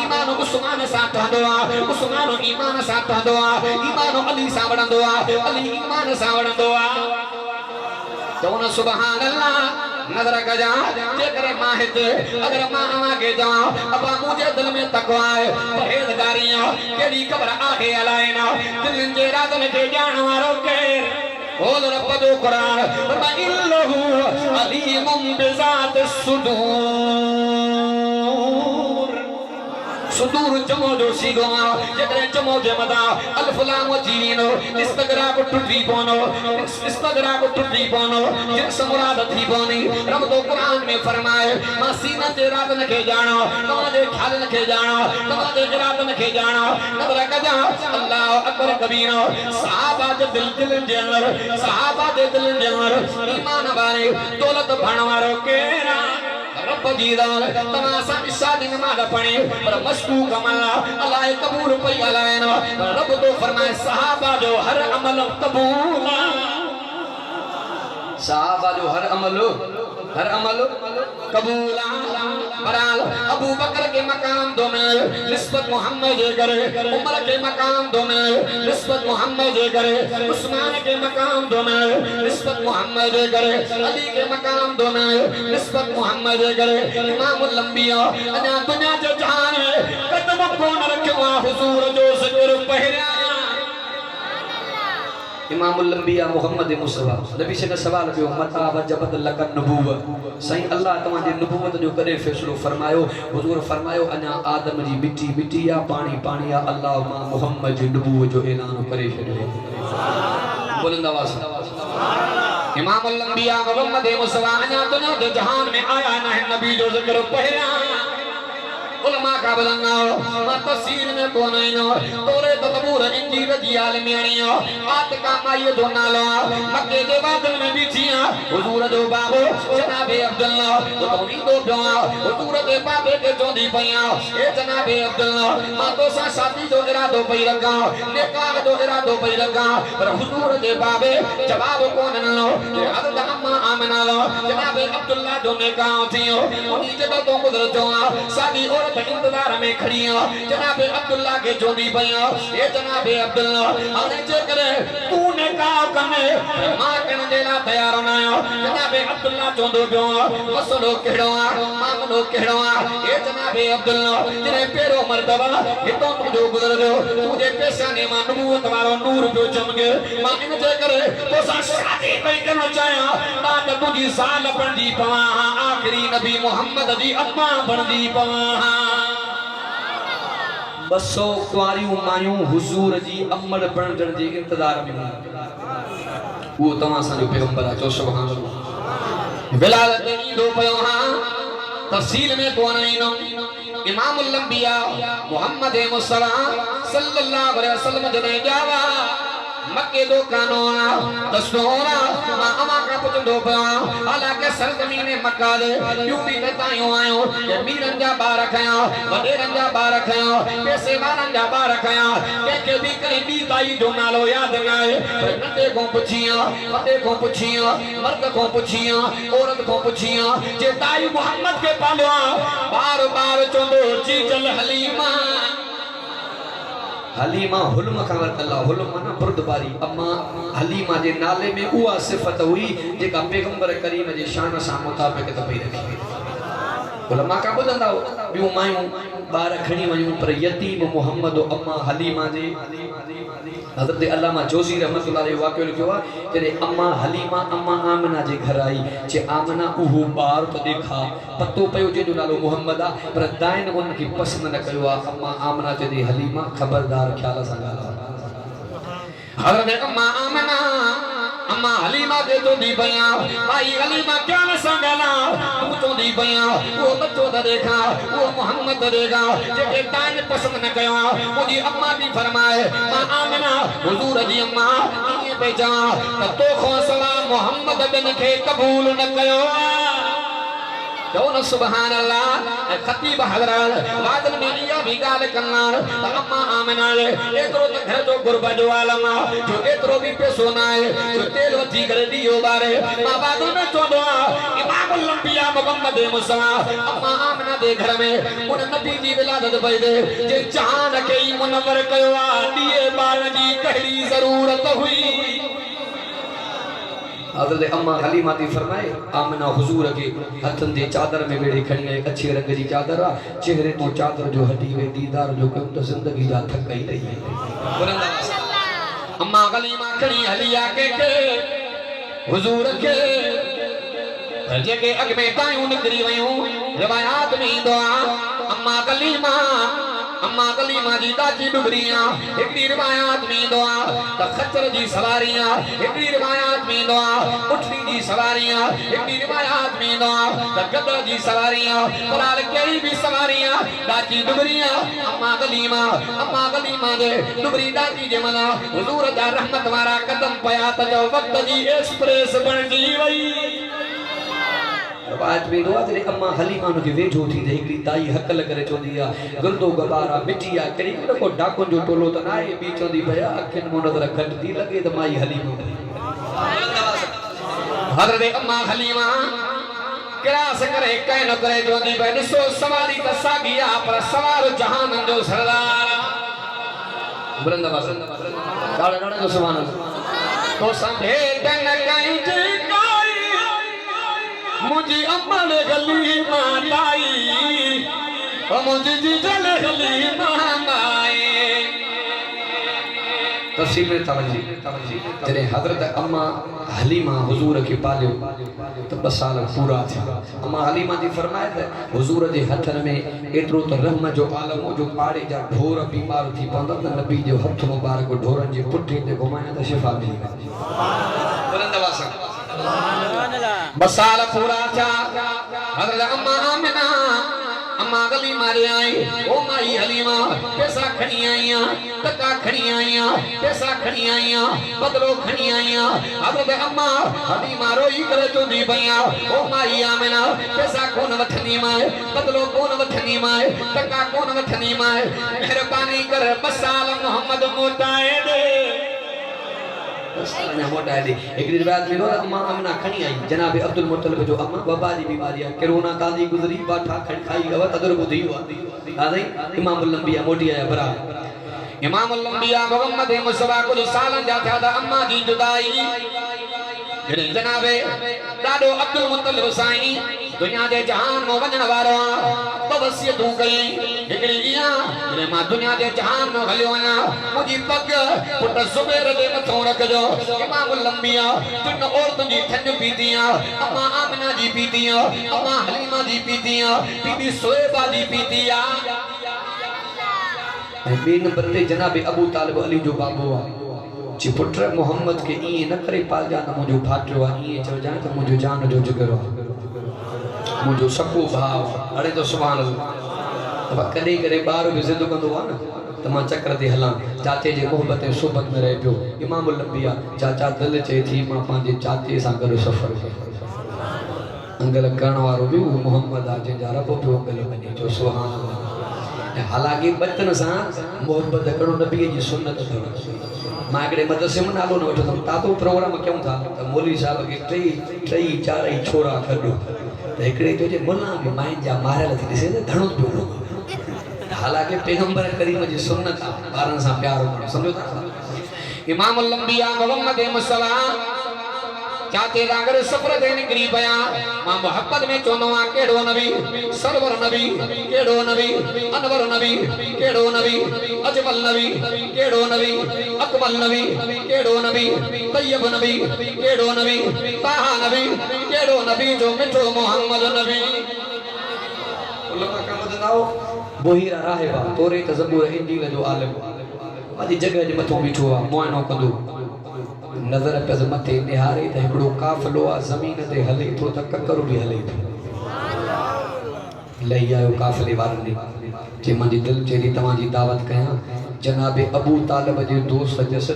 ईमान उस्मान सा ठंदो उस्मान ईमान सा ठंदो ईमान अली सा वणंदो अली ईमान सा वणंदो चवण सुभान अल्लाह नजर गजा जे करे माहित अगर मां आगे जा अबा मुझे दिल में तकवा है परहेजगारियां केड़ी खबर आगे अलायना दिल जे राज़न के जान वारो के बोल रब जो कुरान फरमा इल्लहु अलीमुम बिज़ात सुदूर जमो जो सीगो जकरे जमो जे मदा अल्फ लाम जीनो इस्तगरा को टुटी बोनो इस्तगरा को टुटी बोनो जिन मुराद थी बोनी रब तो कुरान में फरमाए मां सीना ते रात न के जानो तमाजे ख्याल न के जानो तमाजे इराद न के जानो नजर कजा अल्लाह अकबर कबीरा सहाबा जे दिल जे अंदर सहाबा जे दिल जे अंदर ईमान वाले दौलत भणवारो केरा रब जी दाल तमासा इशादी नमाज पढ़े पर मशकू कमला अल्लाह कबूल पई अलायना रब तो फरमाए सहाबा जो हर अमल कबूल सहाबा जो हर अमल कबूल बराल अबू बकर के मकाम दो में निस्बत मोहम्मद जे करे उमर के मकाम दो में निस्बत मोहम्मद जे करे उस्मान के मकाम दो में निस्बत मोहम्मद जे करे अली के मकाम दो में निस्बत मोहम्मद जे करे इमामुल अंबिया अना दुनिया जो जहान है कदम कोन रखवा हुजूर जो जिक्र पहरा इमामुल अंबिया मोहम्मद मुस्तफा नबी से का सवाल पियो मता वजबत लकन नबूवत सही अल्लाह तमा जे नबूवत जो कदे फैसलो फरमायो हुजूर फरमायो अना आदम जी मिट्टी मिट्टी या पानी पानी या अल्लाह मा मोहम्मद जी नबूवत जो ऐलान करे छड़े बुलंद आवाज इमामुल अंबिया मोहम्मद मुस्तफा अना दुनिया के जहान में आया ना है नबी जो जिक्र पहरा उलमा का बदलना मा तफसीर में कोन आइनो तोरे तबूर इंजीर जी आलमियानियो आत का माये जो नालो मक्के दे बादल में बिछिया हुजूर जो बाबो जनाबे अब्दुल्ला तो तौनी दो ब्या हुजूर दे बाबे के जोदी पया ए जनाबे अब्दुल्ला मा तो सा शादी जो इरादो पई लगा निकाह जो इरादो पई लगा पर हुजूर दे बाबे जवाब कोन नो के हज़रत अम्मा आमिना लो जनाबे अब्दुल्ला जो निकाह थियो उनी जदो तो गुजर जो सादी औरत इंतजार में खड़ी है जनाबे अब्दुल्ला के जोदी पया ए जनाबे अब्दुल्ला हाने जे करे तू निकाह कने मां कन देला तैयार ना जनाबे अब्दुल्ला चोंदो पियो मसलो केड़ो मामलो केड़ो ए जनाबे अब्दुल्ला तेरे पेरो मर्तबा हितो तुझो गुजर जो तुझे पेशाने मां नबूवत वालो नूर पियो चमके मां इन जे करे तो सा शादी कई करना चाहया तात तुझी साल बनदी पवा आखिरी नबी मोहम्मद दी अम्मा बनदी पवा 200 कुआरियूं मायूं हुजूर जी अमर बणजण जे इंतजार में वो तवा सा जो पैगंबर चो सुभान अल्लाह विलादत ईंदो पयो हां तफसील में कोन आइनो इमामुल अंबिया मोहम्मद मुस्तफा सल्लल्लाहु अलैहि वसल्लम जने जावा मक्के दो कानोना तस्नोना मा अमा का पुछंदो पिया हालांकि सरजमीन मक्का दे यूं भी बतायो आयो के मीरन जा बार खया वडेरन जा बार खया पैसे वारन जा बार खया के भी कहीं भी ताई जो नालो याद न आए पर नंदे को पुछिया वडे को पुछिया मर्द को पुछिया औरत को पुछिया जे ताई मोहम्मद के पालवा बार-बार चोंदो जी जल हलीमा हलीमा हुल्म का वरतला हुल्म ना बुर्दबारी अम्मा हलीमा जे नाले में उहा सिफत हुई जेका पैगंबर करीम जे शान सा मुताबिक त पई रखी उलमा का बुधंदा बियो मायूं बार खणी वयूं पर यतीम मोहम्मद अम्मा हलीमा जे हजरत अल्लामा जोशी रहमतुल्लाह अलैहि वाक़ियो लिखियो आहे जडे अम्मा हलीमा अम्मा आमिना जे घर आई जे आमिना उहो बार तो देखा पतो पयो जे जो नालो मोहम्मद आ पर दाइन उन की पसंद न कयो आ अम्मा आमिना जे हलीमा खबरदार ख्याल सा गाला हजरत अम्मा आमिना अम्मा हलीमा जे तो दी बया भाई हलीमा क्या न संगला तू तो दी बया वो बच्चो द देखा वो मोहम्मद देखा जे दान पसंद न कयो मुजी अम्मा भी फरमाए मां आमिना हुजूर जी अम्मा ये बेजा तो खो सलाम मोहम्मद बिन के कबूल न कयो दोनों सुभान अल्लाह खतीब हजरत वादन में या भी गाल करना अम्मा आमिना एतरो त घर जो गुरबा जो आलम जो एतरो भी पैसो ना है जो तेल वठी कर दियो बारे मां वादन में चोदो इमामुल अंबिया मोहम्मद मुस्तफा अम्मा आमिना दे घर में उन नबी जी विलादत भई दे जे जान के मुनवर कयो आ दिए बाल जी कहिड़ी जरूरत हुई हजरत अम्मा हलीमा दी फरमाए आमिना हुजूर के हथन दे चादर में वेड़े खणी है अच्छे रंग जी चादर आ चेहरे तो चादर जो हटी वे दीदार जो कम तो जिंदगी जा थक ही रही है अम्मा हलीमा खणी हलिया के हुजूर के जेके अग में तायूं निकरी वयूं रिवायात में इंदो अम्मा कलीमा जी दाची डुबरिया एकड़ी रिवायात में दुआ त खच्चर जी सवारियां एकड़ी रिवायात में दुआ उठनी जी सवारियां एकड़ी रिवायात में दुआ त गदर जी सवारियां कुरान केड़ी भी सवारियां दाची डुबरिया अम्मा कलीमा दे डुबरी दाची जे मना हुजूर दा रहमत वारा कदम पया त जो वक्त जी एक्सप्रेस बन जी वई बात में दुआ तेरे अम्मा हलीमा नु के वेठो थी दे एकड़ी ताई हकल करे चोंदी आ गुंदो गबारा मिटिया करी को डाकुन जो टोलो त नाए बी चोंदी भया अखन मो नजर घट दी लगे त माई हलीमा हजरत अम्मा हलीमा क्रास करे कह न करे चोंदी भई ॾिसो सवारी त सागिया पर सवार जहान जो सरदार बुलंदबास डाड़ा जो सुभान अल्लाह तो संभे तन कई जी मुझी अम्मल गली माताई ओ मुझी जी जल गली मामाए तफसील में तवज्जी जने हजरत अम्मा हलीमा हुजूर के पालियो तो 2 साल पूरा था अम्मा हलीमा जी फरमाए थे हुजूर जे हथन में एतरो तो रहम जो आलम जो पाड़े जा ढोर बीमार थी पंदा त नबी जो हथ मुबारक ढोरन जे पुठे ते घुमाया त शिफा मिली बुलंद आवाज सुभान अल्लाह 2 साल पूरा था हजरत अम्मा अम्मा गली मारे आई ओ माई हलीमा पैसा खणी आईया टका खणी आईया पैसा खणी आईया बदलो खणी आईया हजरत अम्मा हलीमा रोई करे चोंदी भैया ओ माई आमिना पैसा कोन वठनी माए बदलो कोन वठनी माए टका कोन वठनी माए मेहरबानी कर बसाल मोहम्मद मोटाए दे ना मोटा दी एक दिन बाद में अम्मा अमना खणी आई जनाब अब्दुल मुत्तलिब जो अम्मा बाबा जी बीमारी है कोरोना ताजी गुजरी बाठा खाई गवा तदर बुधी हुआ आदई इमाम अल-अंबिया मोटी आया बरा इमाम अल-अंबिया मोहम्मद मुस्तफा कुछ सालन जा था अम्मा जी जुदाई जनाब दादो अब्दुल मुत्तलिब साईं दुनिया दे जहान में वजन वारो वसियतूं कई हिकड़ी इया ने मां दुनिया दे जहान में हलियो ना मुजी पग पुट सुबेर दे मथों रखजो इमाम अल-अंबिया तुन औरतुन जी ठंड पीतियां अम्मा आमिना जी पीतियां अम्मा हलीमा जी पीतियां बीबी सोएबा जी पीतियां बे नंबर ते जनाब अबू तालिब अली जो बाबू जी पुत्र मोहम्मद के ई न करे पाल जा न मुजो फाटो आ ई चव जा त मुजो जान जो जिगर मुझो सकू भाव अरे तो सुभान अल्लाह अब कदे करे बार भी जिद कंदो आ न त मां चक्र ते हला चाचे जे मोहब्बत सोबत में रह पियो इमाम अल-अंबिया चाचा दिल चे थी मां पांजे चाचे सा गडो सफर अंगल करण वारो भी मोहम्मद आ जे जा रब पियो अंगल बने जो सुभान अल्लाह हालांकि बचन सा मोहब्बत करो नबी जी सुन्नत मां एकड़े मदरसे में नालो न वठो तातो प्रोग्राम क्यों था त मौलवी साहब के टई चारई छोरा कढो त एकड़े जो जे मुल्ला भी माइन जा मारल थी दिसे न धणो पियो हालांकि पैगंबर करीम जी सुन्नत बारन सा प्यार समझो था इमाम अल-अंबिया मोहम्मद मुस्तफा चाचे रागर सफर दे निकरी पया मां मोहब्बत में चोनो आ केड़ो नबी सरवर नबी केड़ो नबी अनवर नबी केड़ो नबी अजमल नबी केड़ो नबी अकमल नबी केड़ो नबी तैयब नबी केड़ो नबी ताहा नबी केड़ो नबी जो मिठो मोहम्मद नबी उलमा का मदनाओ बोहीरा राहिबा तोरे तजबुर इंजील जो आलिम आदि जगह जे मथो बीठो आ मोयनो कंदो नजर पे मथे निहारे त एकड़ो काफलो आ जमीन ते हले थो त ककर भी हले थो लई आयो काफले वारन ने जे मुंहिंजी दिल चेरी तव्हां जी दावत कयां जनाब अबू तालिब जे दोस्त जस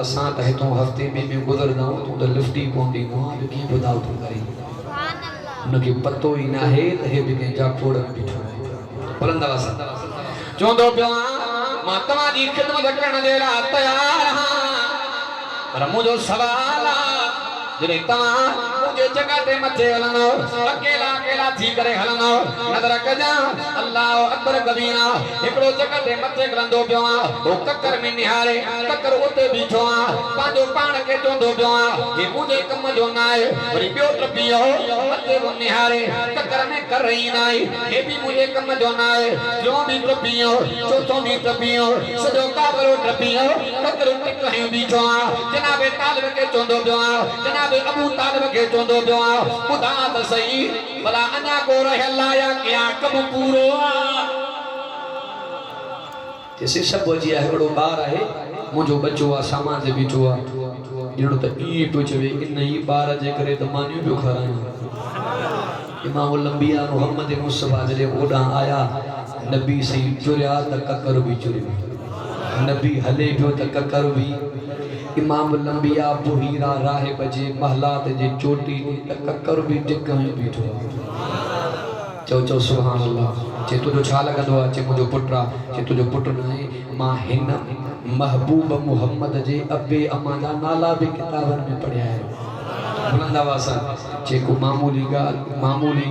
असां त हितों हफ्ते में गुज़रदाऊं तूं त लिफ्ट ई कोन ॾींदो आहे कीअं ॿुधाओ तूं करे उनखे पतो ई न आहे त हे बि कंहिंजा खोड़ में बीठो बुलंद आवाज़ चवंदो पियो मां तव्हां जी ख़िदमत करण जे लाइ तयार आहियां पर मुझो सवाल जरे तवा मुझे जगह ते मथे हलनो अकेला अकेला थी करे हलनो नजर कजा अल्लाह अकबर कबीरा एकड़ो जगह ते मथे गलंदो पियो ओ ककर में निहारे ककर उते बीठो पांजो पाण के चोंदो पियो ये मुझे कम जो नाए वरी बियो ट्रपियो मथे वो निहारे ककर में कर रही नाए ये भी मुझे कम जो नाए जो भी ट्रपियो चौथो भी ट्रपियो सजो काबरो ट्रपियो ककर उते कहीं बीठो जनाब तालिब के चोंदो पियो जनाब अबू तालिब के चोंदो पियो खुदा त सही भला अना को रह लाया क्या कब पूरो जैसे सब जी एकड़ो बार है मुझो बच्चो आ सामान से बीठो आ जणो त ई पियो चवे इन ई बार जे करे त मानियो पियो खराया इमाम अल-अंबिया मोहम्मद मुस्तफा जले ओडा आया नबी सही चुरिया त ककर भी चुरी नबी हले पियो त ककर भी इमाम अल-अंबिया बुहीरा राहिब जे महलात जे चोटी त ककर भी टिक में बीठो चो सुभान अल्लाह जे तुझो छा लगंदो चे मुझो पुत्रा जे तुझो पुत्र न मां हिन महबूब मोहम्मद जे अबे अम्मा जा नाला भी किताबन में पढ़िया है बुलंद आवाज़ जे को मामूली गाल मामूली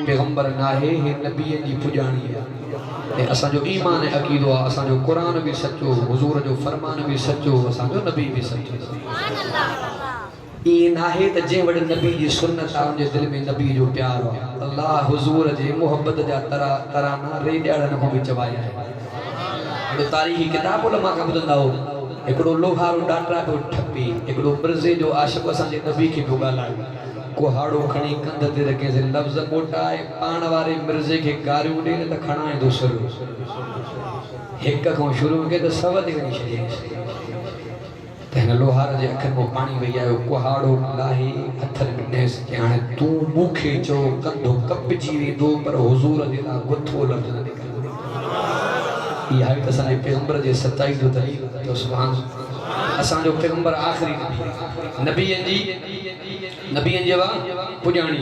पैगंबर ना है हे नबी जी पुजानी है असा जो ईमान अकीदो असा जो कुरान भी सच्चो हुजूर जो फरमान भी सच्चो असा जो नबी भी सच्चो सुभान अल्लाह ई नाहे त जे वड नबी जी सुन्नत आ उनजे दिल में नबी जो प्यार हो अल्लाह हुजूर जे मोहब्बत जा तराना रे ॾाड़न को भी चवाया है तो तारीखी किताब उलमा का ॿुधंदा हो एकड़ो लोहारो डाटरा को ठपी एकड़ो मिर्ज़े जो आशिक असा जे नबी के भोगा लाए कुहाड़ो खणी कंध ते रखे से लफ्ज मोटाए पाण वारे मिर्ज़े के गारियूं ॾे त खणाए दोसरो हिक को शुरू के तो सवद खणी छॾे तहन लोहार जे अखन में पानी वही आयो कुहाड़ो लाहे हथन में नेस के हाणे तू मुखे चो कंधो कपजी वेंदो पर हुजूर जे ला गुथो लफ़्ज़ न निकिरंदो इहा त असांजे पैगंबर जे सच्चाई जो दलील तो सुभान असांजो पैगंबर आखिरी नबीअनि जी वा पुॼाणी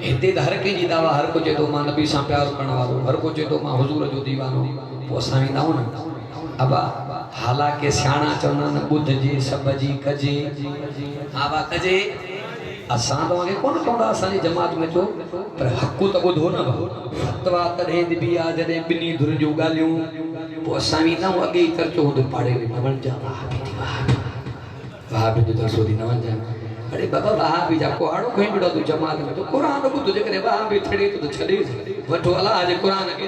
हिते त हर कंहिंजी दावा हर को चए थो मां नबी सां प्यार करण वारो हर को चए थो मां हुजूर जो दीवानो पोइ असां वेंदा आहियूं न अबा हालांकि सियाणा चवंदा आहिनि ॿुधजे सब जी कजे आवा कजे असां तव्हांखे कोन चवंदा असांजी जमात में चओ पर हक़ त ॿुधो न फतवा तॾहिं बि आहे जॾहिं ॿिन्ही धुर जूं ॻाल्हियूं पोइ असां वेंदा आहियूं अॻे ई चर्चो हूंदो पाड़े में न वञिजा वहाबी जो दर्सो थी न वञिजा अरे बाबा वहाबी जा कुहाड़ो खणी बिड़ो तूं जमात में तो क़ुर ॿुध जेकॾहिं वहाबी छॾे थो त छॾे वठो अलाह जे क़ुर खे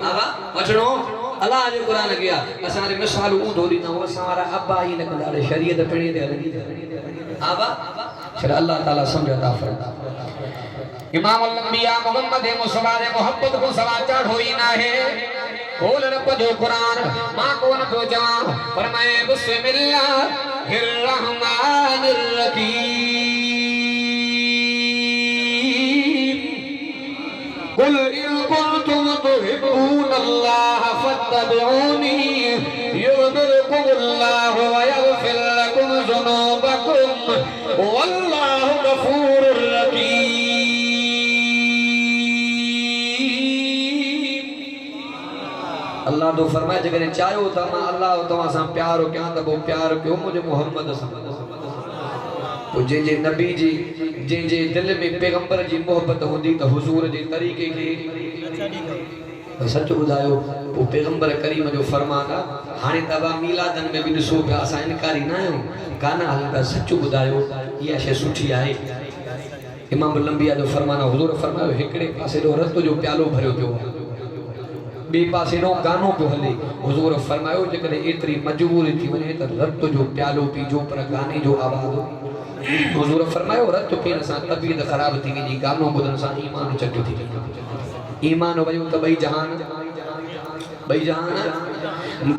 आवा वठणो अल्लाह जे कुरान गया असां रे मिसाल ऊंधो ॾींदा आहियूं असां वारा अब्बा ई न कंदा शरीयत पिणे ते हलंदी आवा छॾ अल्लाह ताला सम्झ अता फरमा इमाम अल-अंबिया मोहम्मद मुस्तफा दे मोहब्बत को सवा चढ़ो ही ना है बोल रब जो कुरान मां कोन तो जान फरमाए बिस्मिल्लाहिर रहमानिर रहीम कुल इन कुंतुम तुहिब्बूनल्लाह फत्तबिऊनी युहब्बुकुमुल्लाह व यगफिर लकुम ज़ुनूबकुम वल्लाहु गफूरुर रहीम अल्लाह तो फरमाए जगह चाहो त मां अल्लाह तव्हां सां प्यार कयां त पोइ प्यार कयो मुंहिंजे मोहम्मद सां पोइ जंहिंजे नबी जी जंहिंजे दिल में पैगंबर जी मोहब्बत हूंदी त हुजूर जे तरीक़े खे सच ॿुधायो पोइ पैगंबर करीम जो फरमान आहे हाणे तव्हां मीलादनि में बि ॾिसो पिया असां इनकारी न आहियूं गाना हलंदा सच ॿुधायो इहा शइ सुठी आहे इमाम लंबिया जो फरमान आहे हुजूर फरमायो हिकिड़े पासे ॾो रत जो प्यालो भरियो पियो आहे ॿिए पासे ॾो गानो पियो हले हुजूर फरमायो जेकॾहिं एतिरी मजबूरी थी वञे त रत जो प्यालो पीजो पर गाने जो आवाज़ हुजूर फरमायो रत पीअण सां तबीयत ख़राब थी वेंदी गानो ॿुधण सां ईमान चटियो थी वेंदो ईमान वयो त ॿई जहान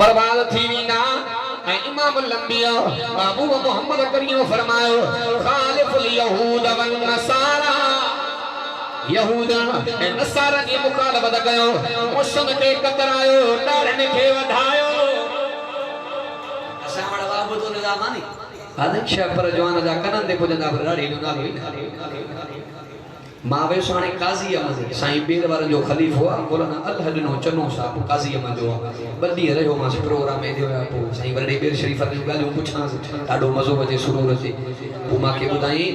बर्बाद थी वेंदा ऐं इमाम लंबिया अबू मोहम्मद करीम फरमायो खालिफुल यहूद वन नसारा यहूद ऐं नसारा जी मुखालफत कयो मुशन खे कतरायो ॾाढ़नि खे वधायो असां वटि बाबू तो निज़ाम आहे नी बादशाह पर जवान जा कननि ते पुॼंदा पर ॾाढी जो नालो ई मां वेसो हाणे काज़ी अहमद साईं बेर वारनि जो ख़लीफ़ो आहे मौलाना अल्लाह ॾिनो चनो साहिबु काज़ी अहमद जो आहे ॿ ॾींहं रहियोमांसि प्रोग्राम में वियो आहे पोइ साईं वरी बेर शरीफ़ जूं ॻाल्हियूं पुछांसि ॾाढो मज़ो अचे सुरूर अचे पोइ मूंखे ॿुधाई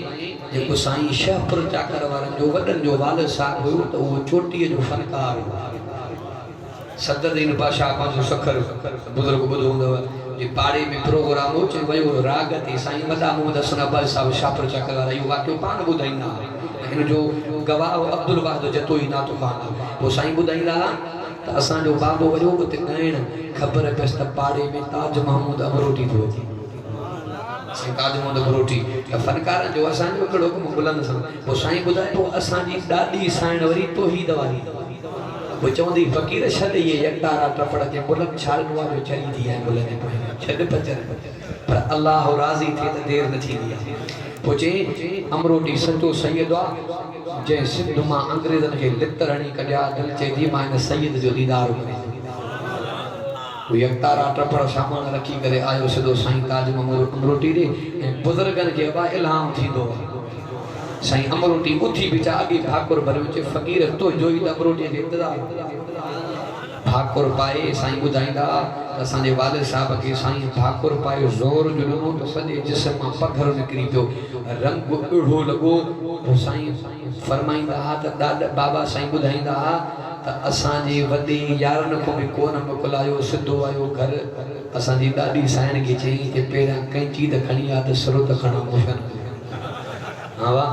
जेको साईं शहपुर चाकर वारनि जो वॾनि जो वालिद साहिबु हुयो त उहो चोटीअ जो फ़नकार हुयो सददीन बादशाह पंहिंजो सखर बुज़ुर्ग ॿुधो हूंदव जे पाड़े में प्रोग्राम हो चई वियो राग ते साईं वॾा मोहम्मद हसन अब्बास साहिबु शाहपुर चाकर वारा इहो वाक़ियो पाण ॿुधाईंदा हिन जो गवाह अब्दुल वाहिद जतोई नातो कान पोइ साईं ॿुधाईंदा त असांजो बाबो वञो उते ॻाइण ख़बर पियसि त पाड़े में ताज महमूद अमरोटी थो अचे साईं ताज महमूद अमरोटी त फनकारनि जो असांजो हिकिड़ो हुकुम बुलंद सां पोइ साईं ॿुधाए पोइ असांजी ॾाॾी साइण वरी तोहीद वारी पोइ चवंदी फ़क़ीर छॾ इहे यकतारा टपड़ के बुलंद छालनि वारो चरी थी आहे बुल जे पोइ छॾ पचर पर अल्लाह राज़ी थिए त देरि न थींदी आहे पोइ चई अमरोटी सचो सैयद आहे जंहिं सिंध मां अंग्रेज़नि खे लितर हणी कढिया दिलि चए थी मां हिन सैयद जो दीदार करे यकतारा टपड़ सामान रखी करे आयो सिधो साईं ताज महमूद अमरोटी ॾे ऐं बुज़ुर्गनि खे अबा इल्हाम थींदो आहे साईं अमरोटी उथी बिचा अॻे भाकुर भरियो चए फ़क़ीर तो जो ई त अमरोटीअ खे इंतज़ारु भाकुर पाए साईं ॿुधाईंदा असांजे वालिद साहिब खे साईं भाकुर पाए ज़ोर जो ॾिनो त सॼे जिस्म मां पघर निकिरी पियो रंग अहिड़ो लॻो पोइ साईं फरमाईंदा हुआ त ॾाढा बाबा साईं ॿुधाईंदा हुआ त असांजे वॾे यारनि खां बि कोन मोकिलायो सिधो आयो घर असांजी ॾाढी साइण खे चई की पहिरियां कैंची त खणी आहे त सिरो त खणो मुफ़न हा वाह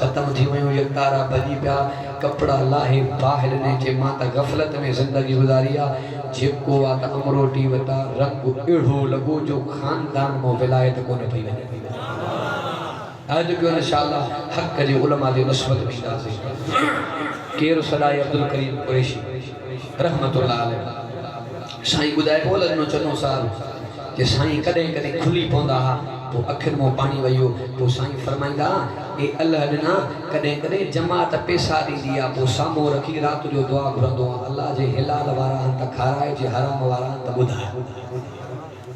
ख़त्म थी वियूं यकतारा भॼी पिया कपिड़ा लाहे बाहि ॾिने चए मां त गफ़लत में ज़िंदगी गुज़ारी आहे जेको आहे त अमरोटी वटां रंग अहिड़ो लॻो जो ख़ानदान मां विलायत कोन पई वञे अॼु बि इंशाअल्लाह हक़ जे उलमा जे नस्बत में ईंदासीं केरु सदाई अब्दुल करीम कुरैशी रहमतुल्लाह अलैह साईं ॿुधाए बोल ॾिनो चनो साहिबु जे साईं कॾहिं कॾहिं खुली पवंदा हा तो अखियुनि मां पाणी वयो तो साईं फरमाईंदा ए अल्लाह ॾिना कॾहिं कॾहिं जमात पैसा ॾींदी आहे पोइ साम्हूं रखी राति जो दुआ घुरंदो आहे अल्लाह जे हिलाल वारा हंध खाराए जे हराम वारा हंध ॿुधाए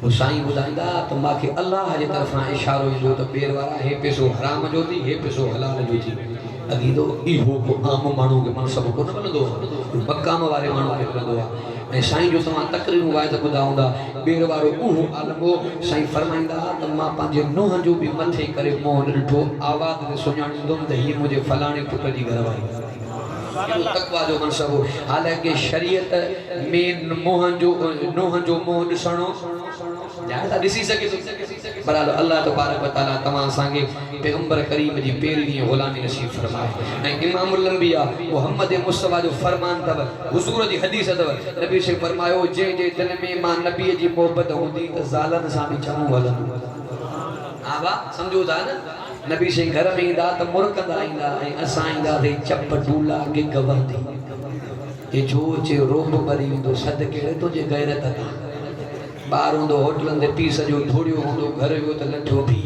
पोइ साईं ॿुधाईंदा त मूंखे अल्लाह जे तरफ़ां इशारो ईंदो त ॿेर वारा हे पैसो हराम जो थी हे पैसो हलाल जो थी अदीदो इहो को आम माण्हू खे मनसब कोन मिलंदो मक़ाम वारे माण्हू खे मिलंदो आहे ऐं साईं जो तव्हां तकरीरूं वाइद ॿुधा हूंदा ॿेर वारो उहो आलम हो साईं फरमाईंदा त मां पंहिंजे नुंहं जो बि मथे करे मुंहुं ॾिठो आवाज़ ते सुञाणींदुमि त हीअ मुंहिंजे फलाणे पुट जी घरवारी तकवा जो मनसब हो हालांकि शरीयत में नुंहं जो मुंहुं ॾिसणो ॼाण ॾिसी सघे पर अल्लाह तबारक व तआला तव्हां असांखे पैगंबर करीम जी पहिरीं ग़ुलामी नसीब फरमाए ऐं इमामुल अंबिया मुहम्मद मुस्तफा जो फरमान अथव हुज़ूर जी हदीस अथव नबी से फरमायो जंहिंजे दिल में मां नबीअ जी मोहबत हूंदी त ज़ालनि सां बि चङो हलंदो हा वाह सम्झो था न नबी से घर में ईंदा त मुरकंदा ईंदा ऐं असां ईंदासीं चप डूला गिग वहंदी जे जो चे रोब मरी वेंदो सदके तुंहिंजे गैरत तां ॿार हूंदो होटलनि ते पी सॼो थोड़ियो हूंदो घर वियो त लठो बि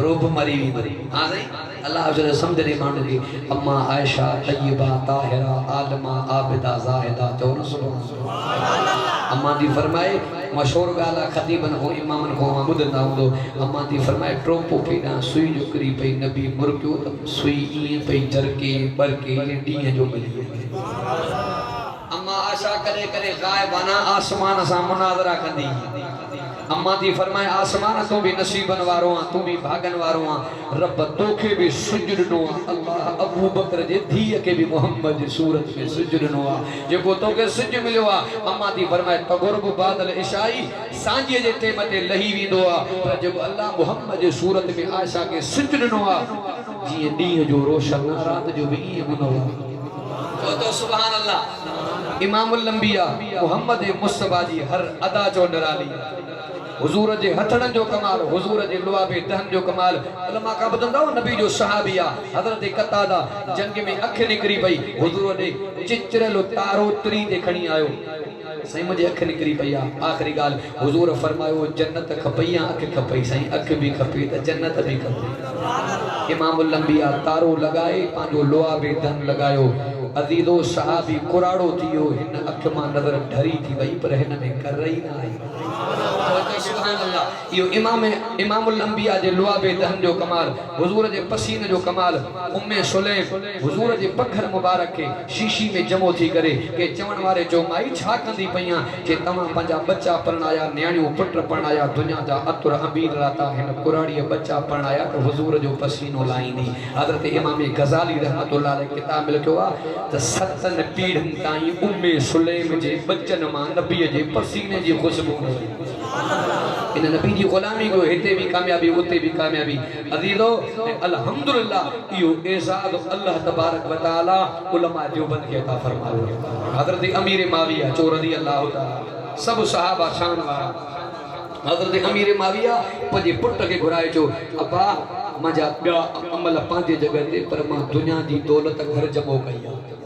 रोब मरी वेंदो हा साईं अल्लाह जो सम्झे माण्हू खे अम्मा आयशा तय्यबा ताहिरा आलमा आबिदा ज़ाहिदा चओ न सुभान अम्मा दी फरमाए मशहूर ॻाल्हि आहे ख़तीबनि खां इमामनि खां ॿुधंदा हूंदो अम्मा दी फरमाए टोपो पेॾां सुई जो किरी पई नबी मुरकियो त सुई ईअं पई जरके बरके ॾींहं जो मिली अम्मा आशा कॾहिं कॾहिं ग़ाइबाना आसमान सां मुनाज़रा कंदी अम्मा दी फरमाए आसमान तूं बि नसीबन वारो आ तूं बि भागन वारो आ रब तोखे बि सुज ॾिनो आ अल्लाह अबू बकर जे धीअ खे बि मोहम्मद जी सूरत में सुज ॾिनो आ जेको तोखे सुज मिलियो आ अम्मा दी फरमाए तगुर्ब बादल इशाई सांझीअ जे टेम ते लही वेंदो आ पर जेको अल्लाह मोहम्मद जी सूरत में आयशा खे सुज ॾिनो आ जीअं ॾींहं जो रोशन रात जो बि ईअं मुनव्वर तो सुभान अल्लाह इमामुल अंबिया मुहम्मद मुस्तफा जी हर अदा जो निराली हुजूर जे हथड़न जो कमाल हुजूर जे लुआबे दहन जो कमाल उलमा का ॿुधंदा नबी जो सहाबिया हज़रत कतादा जंग में अख निकरी पई हुजूर ने चिचरलो तारो त्री ते खणी आयो साईं मुझे अख निकरी पई आखिरी गाल हुजूर फरमायो जन्नत खपई अख खपई साईं अख भी खपे त जन्नत भी खपे इमामुल अंबिया तारो लगाए पांजो लुआबे दहन लगायो अजीजो सहाबी कुराड़ो थियो हिन अख मां नजर ढरी थी वई पर हिन में कर रही ना आई सुभान अल्लाह यो इमामुल अंबिया जे लुआबे दहन जो कमाल हुजूर जे पसीने जो कमाल उम्मे सुलैम हुजूर जे पखर मुबारक के शीशी में जमो थी करे के चवण वारे जो माई छा कंदी पईया के तमा पंजा बच्चा परणाया न्याणियों पुत्र परणाया दुनिया जा अतुर अमीर राता हिन कुराड़ी बच्चा परणाया तो हुजूर जो पसीनो लाईंदी हजरत इमाम गजाली रहमतुल्लाह अलैहि किताब लिखियो आ त सतन पीढ़न ताई उम्मे सुलैम जे बच्चन मां नबी जे पसीने जी खुशबू इन नबी जी गुलामी को हिते भी कामयाबी उते भी कामयाबी अजीजो अल्हम्दुलिल्लाह यो एजाद अल्लाह तबारक व तआला उलमा देवबंद के अता फरमायो हजरत अमीर माविया चो रज़ी अल्लाह तआला सब सहाबा शान वारा हजरत अमीर माविया पंहिंजे पुट खे घुराए चो अब्बा मुंहिंजा ॿिया अमल पंहिंजे जॻह ते पर मां दुनिया जी दौलत घर जमो कई आहे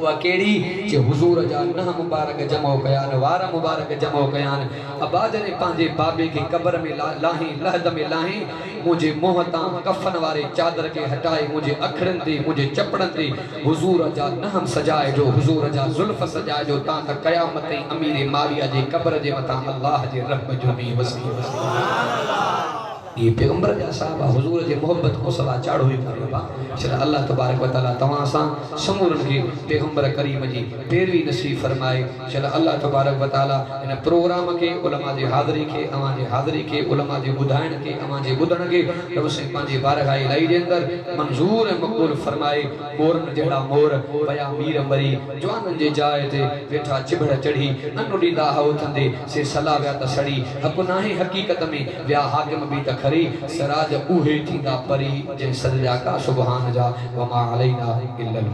वा केड़ी जे हुजूर जा नह मुबारक जमो कयान वार मुबारक जमो कयान अब्बा जने पांजे बाबे के कब्र में लाही लहद में लाही मुझे मोहता कफन वारे चादर के हटाए मुझे अखड़न ते मुझे चपड़न ते हुजूर जा नह सजाए जो हुजूर जा जुल्फ सजाए जो ता त कयामत अमीर माविया जे कब्र जे मथा अल्लाह जे रहम जो भी वसी सुभान अल्लाह ये पैगंबर जा साहब हुजूर जे मोहब्बत को सवा चाड़ो ही करबा चला अल्लाह तबारक व तआला तवा सा समूरन के पैगंबर करीम जी पैरवी नसीब फरमाए चला अल्लाह तबारक व तआला इन प्रोग्राम के उलमा जे हाज़री के अवा जे हाज़री के उलमा जे बुधाइण के अवा जे बुधण के रब से पांजे बारगाह इलाही जे अंदर मंजूर मकबूल फरमाए मोरन जेड़ा मोर पया मीर मरी जवानन जे जाए ते वेठा चिबड़ चढ़ी अनु दीदा हो थंदे से सला व्या त सड़ी हक नाहे हकीकत में व्या हाकिम भी त खरी सराज उहे थींदा परी जे सजा का सुभान जा वमा अलैना इल्लल